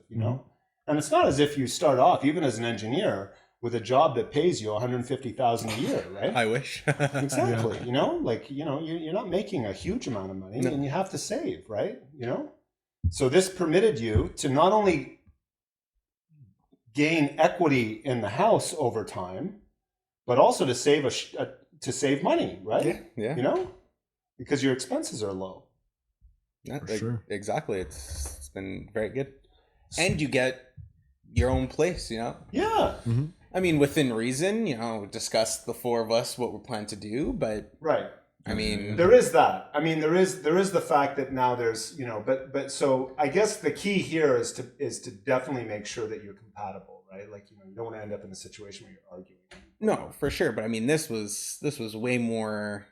And it's not as if you start off, even as an engineer, with a job that pays you $150,000 a year, right? I wish. Exactly. You're not making a huge amount of money, and you have to save, right? So this permitted you to not only gain equity in the house over time, but also to save money, right? Yeah. Because your expenses are low. Yeah, For sure. Exactly. It's been very good. And you get your own place, Yeah. Mm-hmm. I mean, within reason, discuss the 4 of us what we're planning to do, but Right. I mean, There is that. I mean, there is the fact that now there's, but so I guess the key here is to definitely make sure that you're compatible, right? Like, you don't want to end up in a situation where you're arguing. no, for sure. But I mean, this was way more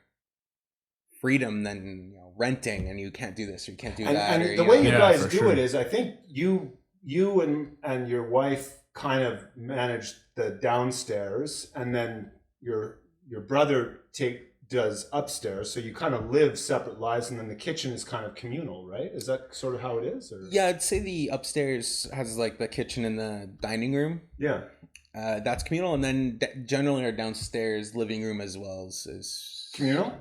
freedom than renting, and you can't do this or you can't do that. And or, the way you Yeah, guys for do sure. it is, I think you and your wife kind of manage the downstairs, and then your brother does upstairs, so you kind of live separate lives, and then the kitchen is kind of communal, right? Is that sort of how it is? Or? Yeah, I'd say the upstairs has like the kitchen and the dining room. Yeah. That's communal, and then generally our downstairs living room as well is Communal?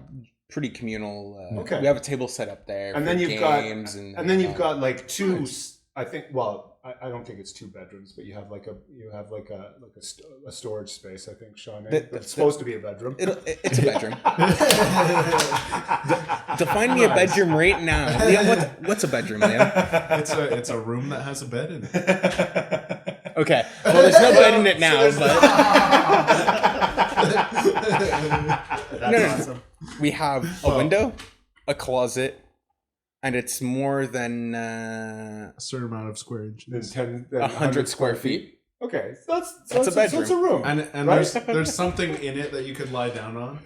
pretty communal. Okay. We have a table set up there. And for then you've got, games you've got like 2. I think. Well, I don't think it's 2 bedrooms, but you have like a storage space. I think, Shawn. It's supposed to be a bedroom. It's a bedroom. Define me a bedroom right now, Liam. What's a bedroom, Liam? It's a room that has a bed in it. Okay. Well, there's no bed in it now, That's No. awesome. we have a window, a closet, and it's more than A certain amount of square inches. 100 square feet. Okay, so That's a bedroom. So it's a room. And Right? there's something in it that you could lie down on.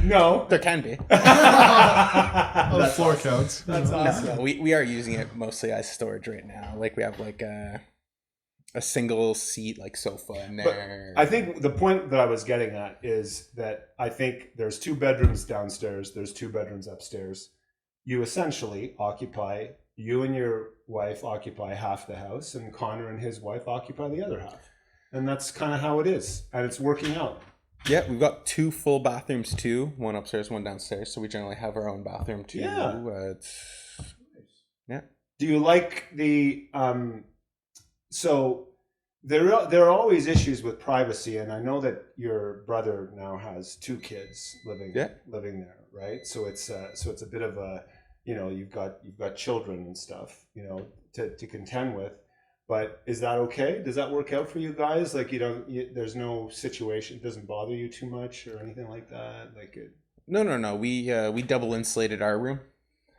No. There can be. The floor counts. That's awesome. No, we are using it mostly as storage right now. Like we have like a single seat like sofa in there. I think the point that I was getting at is that I think there's 2 bedrooms downstairs, there's 2 bedrooms upstairs. You essentially you and your wife occupy half the house, and Connor and his wife occupy the other half. And that's kind of how it is. And it's working out. Yeah, we've got 2 full bathrooms too, one upstairs, one downstairs. So we generally have our own bathroom too. Yeah. Yeah. Do you like the so there are always issues with privacy, and I know that your brother now has 2 kids living there, right? So it's a bit of a, you've got children and stuff, to contend with. But is that okay? Does that work out for you guys? Like, there's no situation, it doesn't bother you too much or anything like that? Like it... No. We double insulated our room.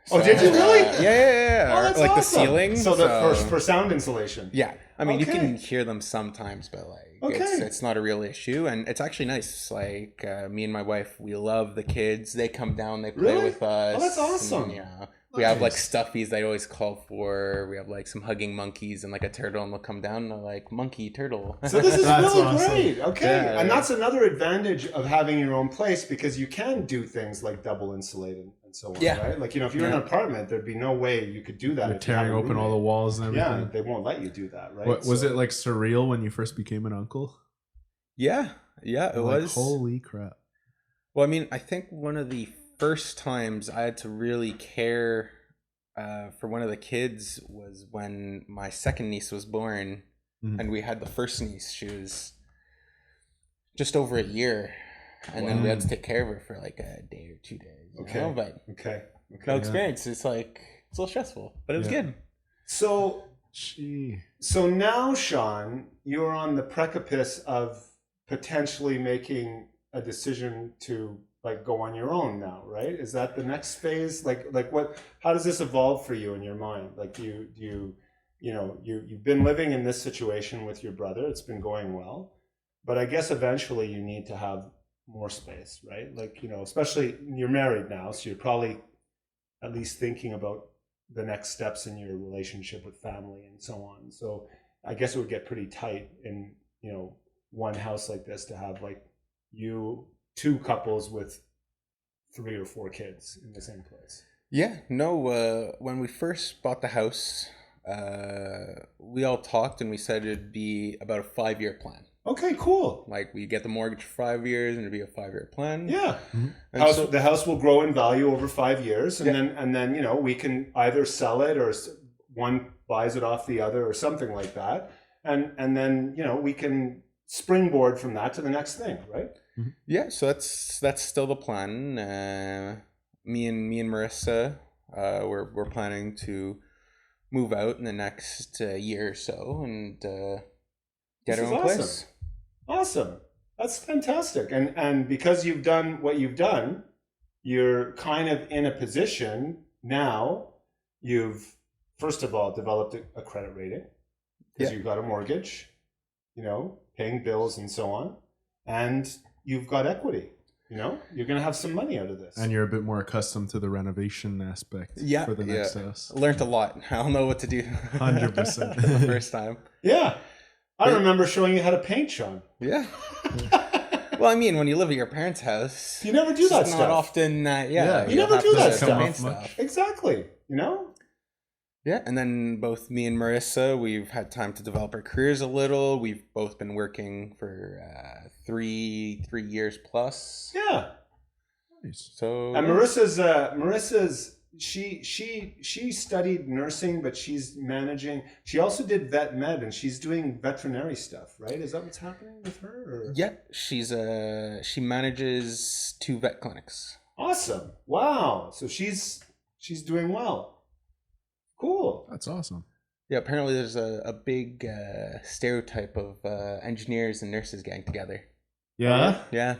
Oh, did you really? Yeah. Oh, that's like the awesome. ceiling. So that for sound insulation. Yeah, I mean, you Okay. can hear them sometimes, but like it's not a real issue, and it's actually nice. Like me and my wife, we love the kids. They come down, they play Really? with us. Oh, that's awesome. And, yeah, we have like Nice. stuffies they always call for. We have like some hugging monkeys and like a turtle, and they'll come down and they're like monkey turtle. So this is That's really awesome. great. Okay. Yeah, And yeah. that's another advantage of having your own place, because you can do things like double insulated and so on, Yeah. right? Like, if you're in an apartment, there'd be no way you could do that. You're if you had tearing a open all the roommate. walls and everything. Yeah, they won't let you do that, right? What, was So- it like surreal when you first became an uncle? yeah, it Like, was. holy crap. Well, I mean, I think one of the first times I had to really care for one of the kids was when my second niece was born, Mhm. and we had the first niece. She was just over a year, and then we had to take care of her for like a day or 2 days. Okay. But Okay. no Okay. experience. It's like it's a little stressful, but it was Yeah. good. So Gee. now, Shawn, you're on the precipice of potentially making a decision to like go on your own now, right? Is that the next phase? Like what? How does this evolve for you in your mind? Like you've been living in this situation with your brother. It's been going well, but I guess eventually you need to have more space, right? Like, especially you're married now, so you're probably at least thinking about the next steps in your relationship with family and so on. So I guess it would get pretty tight in, one house like this to have like you 2 couples with 3 or 4 kids in the same place. Yeah, no, when we first bought the house, we all talked and we said it'd be about a 5-year plan. Okay, cool. Like we get the mortgage for 5 years and it'd be a 5-year plan. Yeah. And The house will grow in value over 5 years, and then we can either sell it or one buys it off the other or something like that, and then we can springboard from that to the next thing, right? yeah, so that's still the plan. Me and Marissa, we're planning to move out in the next year or so and get This our is own awesome. place. Awesome. That's fantastic. And because you've done what you've done, you're kind of in a position now. You've first of all developed a credit rating because Yeah. you've got a mortgage, paying bills and so on, and you've got equity. You're going to have some money out of this. And you're a bit more accustomed to the renovation aspect Yeah, for the next house. Learned a lot. I'll know what to do. 100%. the first time. Yeah. I remember showing you how to paint, Shawn. Yeah. Well, I mean, when you live at your parents' house, You never do it's that just stuff. not often. Yeah. You never have do to that paint stuff. Come off stuff. Exactly. Yeah, and then both me and Marissa, we've had time to develop our careers a little. We've both been working for 3 years plus. Yeah. Nice. So And Marissa's she studied nursing, but she's managing. She also did vet med, and she's doing veterinary stuff, right? Is that what's happening with her? Or? yeah, she manages 2 vet clinics. Awesome! Wow. So she's doing well. Cool. That's awesome. Yeah, apparently there's a big stereotype of engineers and nurses getting together. Yeah? Yeah.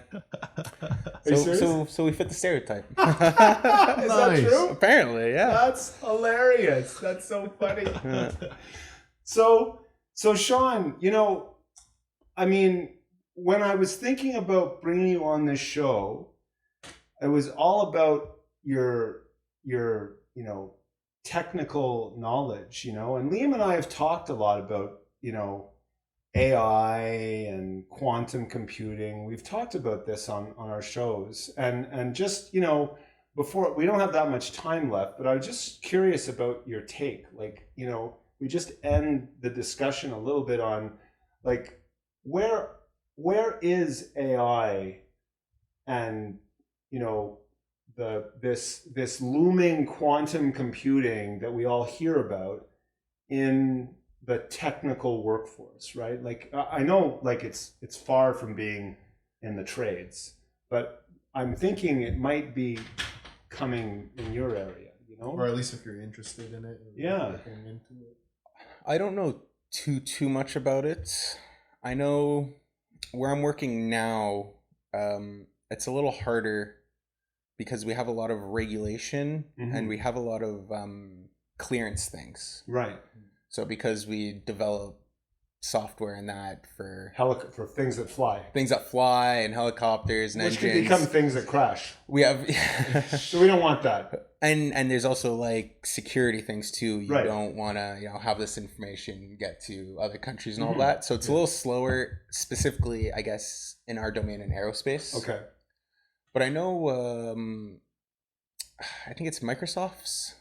Are you serious? So we fit the stereotype. Is that Nice. true? Apparently, yeah. That's hilarious. That's so funny. Yeah. So Shawn, I mean, when I was thinking about bringing you on this show, it was all about your technical knowledge, and Liam and I have talked a lot about, AI and quantum computing. We've talked about this on our shows, and just, before, we don't have that much time left, but I was just curious about your take. Like, we just end the discussion a little bit on like, where is AI and, this looming quantum computing that we all hear about in the technical workforce, right? Like I know like it's far from being in the trades, but I'm thinking it might be coming in your area, you know? Or at least if you're interested in it. And Yeah. looking into it. I don't know too much about it. I know where I'm working now, it's a little harder because we have a lot of regulation and we have a lot of clearance things. Right. So because we develop software and that for For things that fly. and helicopters and Which engines, could become things that crash. we have So we don't want that. and there's also like security things too. You Right. don't want to have this information get to other countries and all that. So it's a little slower, specifically, I guess, in our domain in aerospace. Okay. But I know, I think it's Microsoft's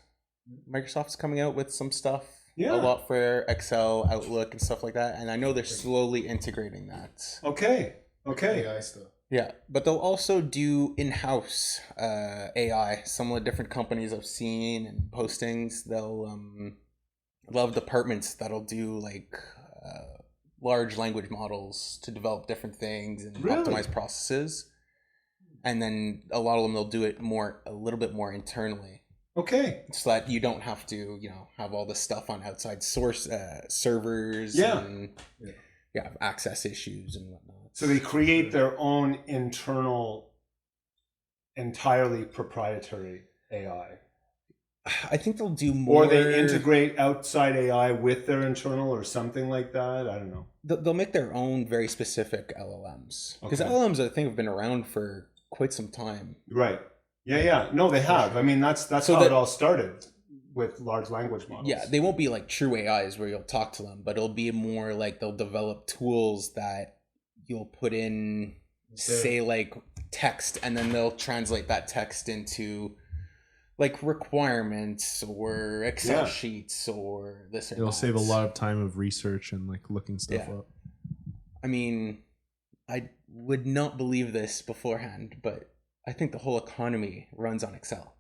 coming out with some stuff. Yeah. A lot for Excel, Outlook, and stuff like that. And I know they're slowly integrating that. Okay. AI stuff. Yeah, but they'll also do in-house AI. Some of the different companies I've seen and postings, they'll have departments that'll do like large language models to develop different things and Really? optimize processes. And then a lot of them they'll do it a little bit more internally, Okay. so that you don't have to have all this stuff on outside source servers. Yeah. And have access issues and whatnot. So they create their own internal, entirely proprietary AI. I think they'll do more. Or they integrate outside AI with their internal or something like that. I don't know. They'll make their own very specific LLMs. Because Okay. LLMs, I think, have been around for quite some time. Right. Yeah. No, they have. I mean, that's So how that- it all started with large language models. Yeah, they won't be like true AIs where you'll talk to them, but it'll be more like they'll develop tools that you'll put in, say, like text, and then they'll translate that text into like requirements or Excel Yeah. sheets or this or It'll that. save a lot of time of research and like looking stuff Yeah. up. I mean, I would not believe this beforehand, but I think the whole economy runs on Excel.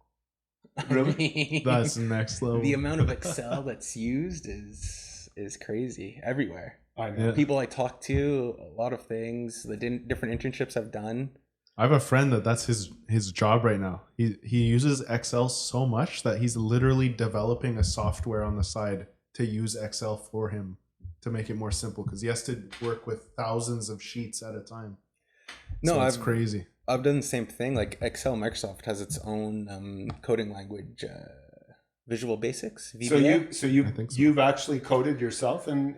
Really? I mean, That's next level. the amount of Excel that's used is crazy everywhere. I know. Yeah. People I talk to, a lot of things, the different internships I've done. I have a friend that's his job right now. He uses Excel so much that he's literally developing a software on the side to use Excel for him to make it more simple because he has to work with thousands of sheets at a time. No, So it's I've crazy. I've done the same thing. Like Excel, Microsoft has its own coding language, Visual Basics. VBA. I think so. You've actually coded yourself in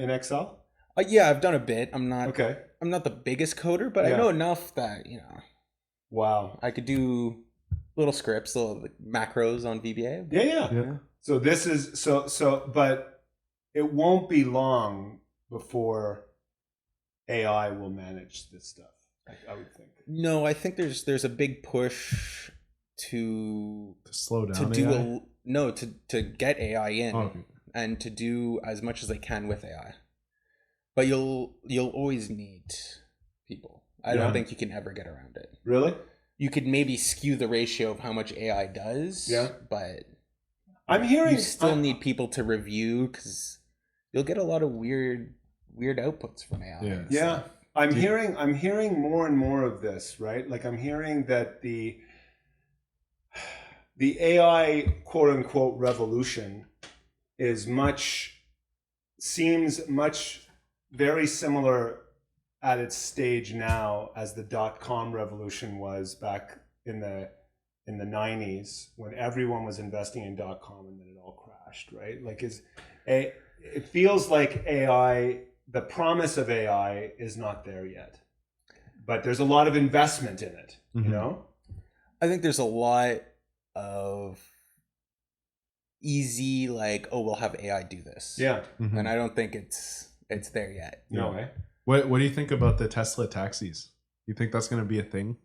Excel? Yeah, I've done a bit. I'm not Okay. the biggest coder, but Yeah. I know enough that Wow. I could do little scripts, little like, macros on VBA. Yeah. Yeah. So this is but it won't be long before AI will manage this stuff. I would think. No, I think there's a big push to To slow down. do AI? to get AI in Oh, okay. and to do as much as they can with AI. But you'll always need people. I Yeah. don't think you can ever get around it. Really? You could maybe skew the ratio of how much AI does, Yeah. but I'm hearing you still need people to review because you'll get a lot of weird outputs from AI. Yeah. and Yeah. stuff. I'm hearing more and more of this, right? Like I'm hearing that the AI quote unquote revolution seems much very similar at its stage now as the .com revolution was back in the 90s when everyone was investing in .com and then it all crashed, right? Like it feels like AI, the promise of AI is not there yet, but there's a lot of investment in it, you Mhm. know? I think there's a lot of easy like, oh, we'll have AI do this. Yeah. Mhm. And I don't think it's there yet. No way. What do you think about the Tesla taxis? You think that's going to be a thing?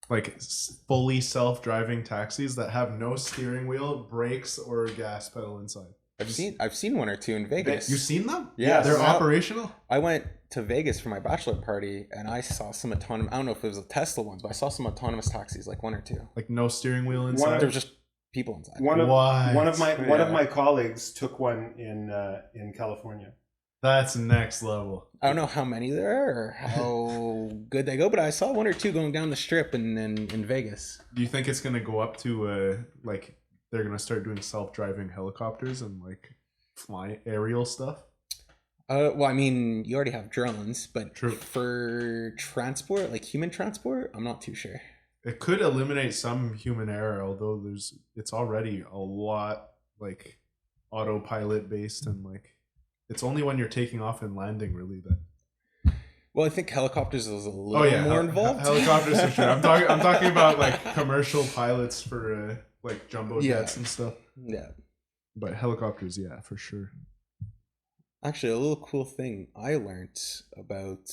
Like fully self-driving taxis that have no steering wheel, brakes, or gas pedal inside. I've seen one or two in Vegas. You've seen them? Yeah, They're so- operational? I went to Vegas for my bachelor party and I saw some autonomous, I don't know if it was a Tesla ones, but I saw some autonomous taxis, like one or two. Like no steering wheel inside? There was just people inside. One of Yeah. my colleagues took one in California. That's next level. I don't know how many there are or how good they go, but I saw one or two going down the strip in Vegas. Do you think it's gonna go up to like they're gonna start doing self-driving helicopters and like fly aerial stuff? Well, I mean, you already have drones, but True. for transport, like human transport, I'm not too sure. It could eliminate some human error, although it's already a lot like autopilot based, and like it's only when you're taking off and landing really that. Well, I think helicopters is a little more involved. Helicopters for sure. I'm talking about like commercial pilots for like jumbo jets and stuff. Yeah. But helicopters, yeah, for sure. Actually, a little cool thing I learned about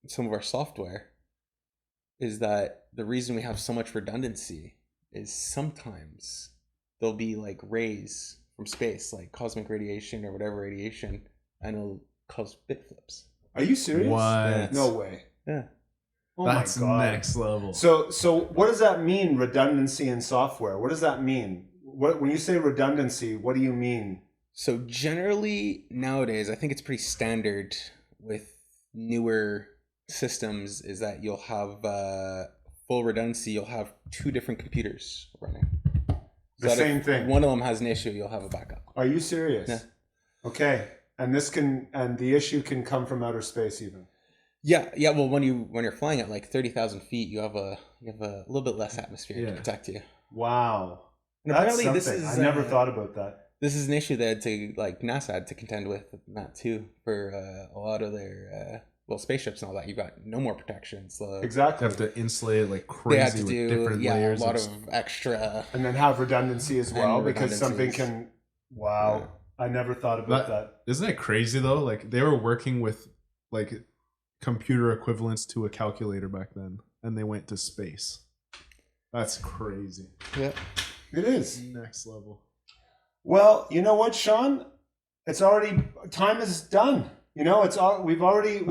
some of our software is that the reason we have so much redundancy is sometimes there'll be like rays from space, like cosmic radiation or whatever radiation, and it'll cause bit flips. Are you serious? What? Yeah. No way. Yeah. Oh That's my God. next level. So what does that mean, redundancy in software? What does that mean? When you say redundancy, what do you mean? So generally nowadays, I think it's pretty standard with newer systems is that you'll have full redundancy. You'll have two different computers running. The So that same if thing. one of them has an issue, you'll have a backup. Are you serious? Yeah. Okay. And the issue can come from outer space even. Yeah. Well, when you're flying at like 30,000 feet, you have a little bit less atmosphere to protect you. Wow. And That's apparently, this something. is I never thought about that. This is an issue that NASA had to contend with that too for a lot of their spaceships and all that. You've got no more protection. So Exactly. You have to insulate it like they had crazy to with do different a layers. lot of extra. And then have redundancy as well, And because something redundancies. can. Wow. I never thought about that. Isn't it crazy though? Like they were working with like computer equivalents to a calculator back then, and they went to space. That's crazy. Yeah. It is. Next level. Well, you know what, Shawn? Time is done. You know, we've already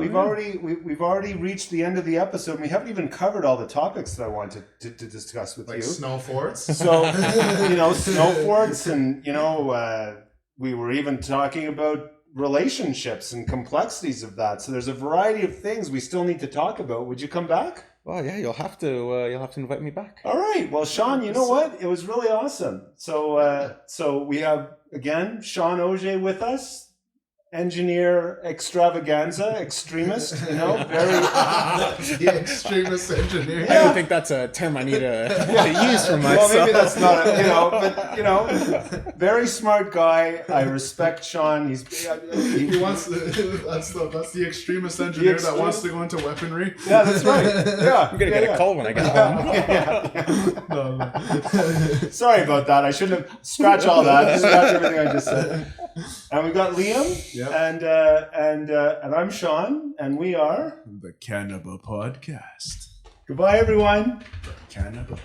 reached the end of the episode. And we haven't even covered all the topics that I wanted to discuss with Like you. snow forts. So, snow forts, and we were even talking about relationships and complexities of that. So there's a variety of things we still need to talk about. Would you come back? Well, yeah, you'll have to invite me back. All right. Well, Shawn, you know what? It was really awesome. So we have again Shawn Auger with us, engineer extravaganza, extremist. Very. The extremist engineer. I don't think that's a term I need to use for myself. Well, maybe that's not but very smart guy. I respect Shawn. He wants to. That's the extremist engineer that wants to go into weaponry. Yeah, that's right. Yeah, I'm gonna get a call when I get home. No. Sorry about that. I shouldn't have scratch all that. Scratch everything I just said. And we got Liam, Yep. and I'm Shawn, and we are The Cannibal Podcast. goodbye, everyone. Cannibal.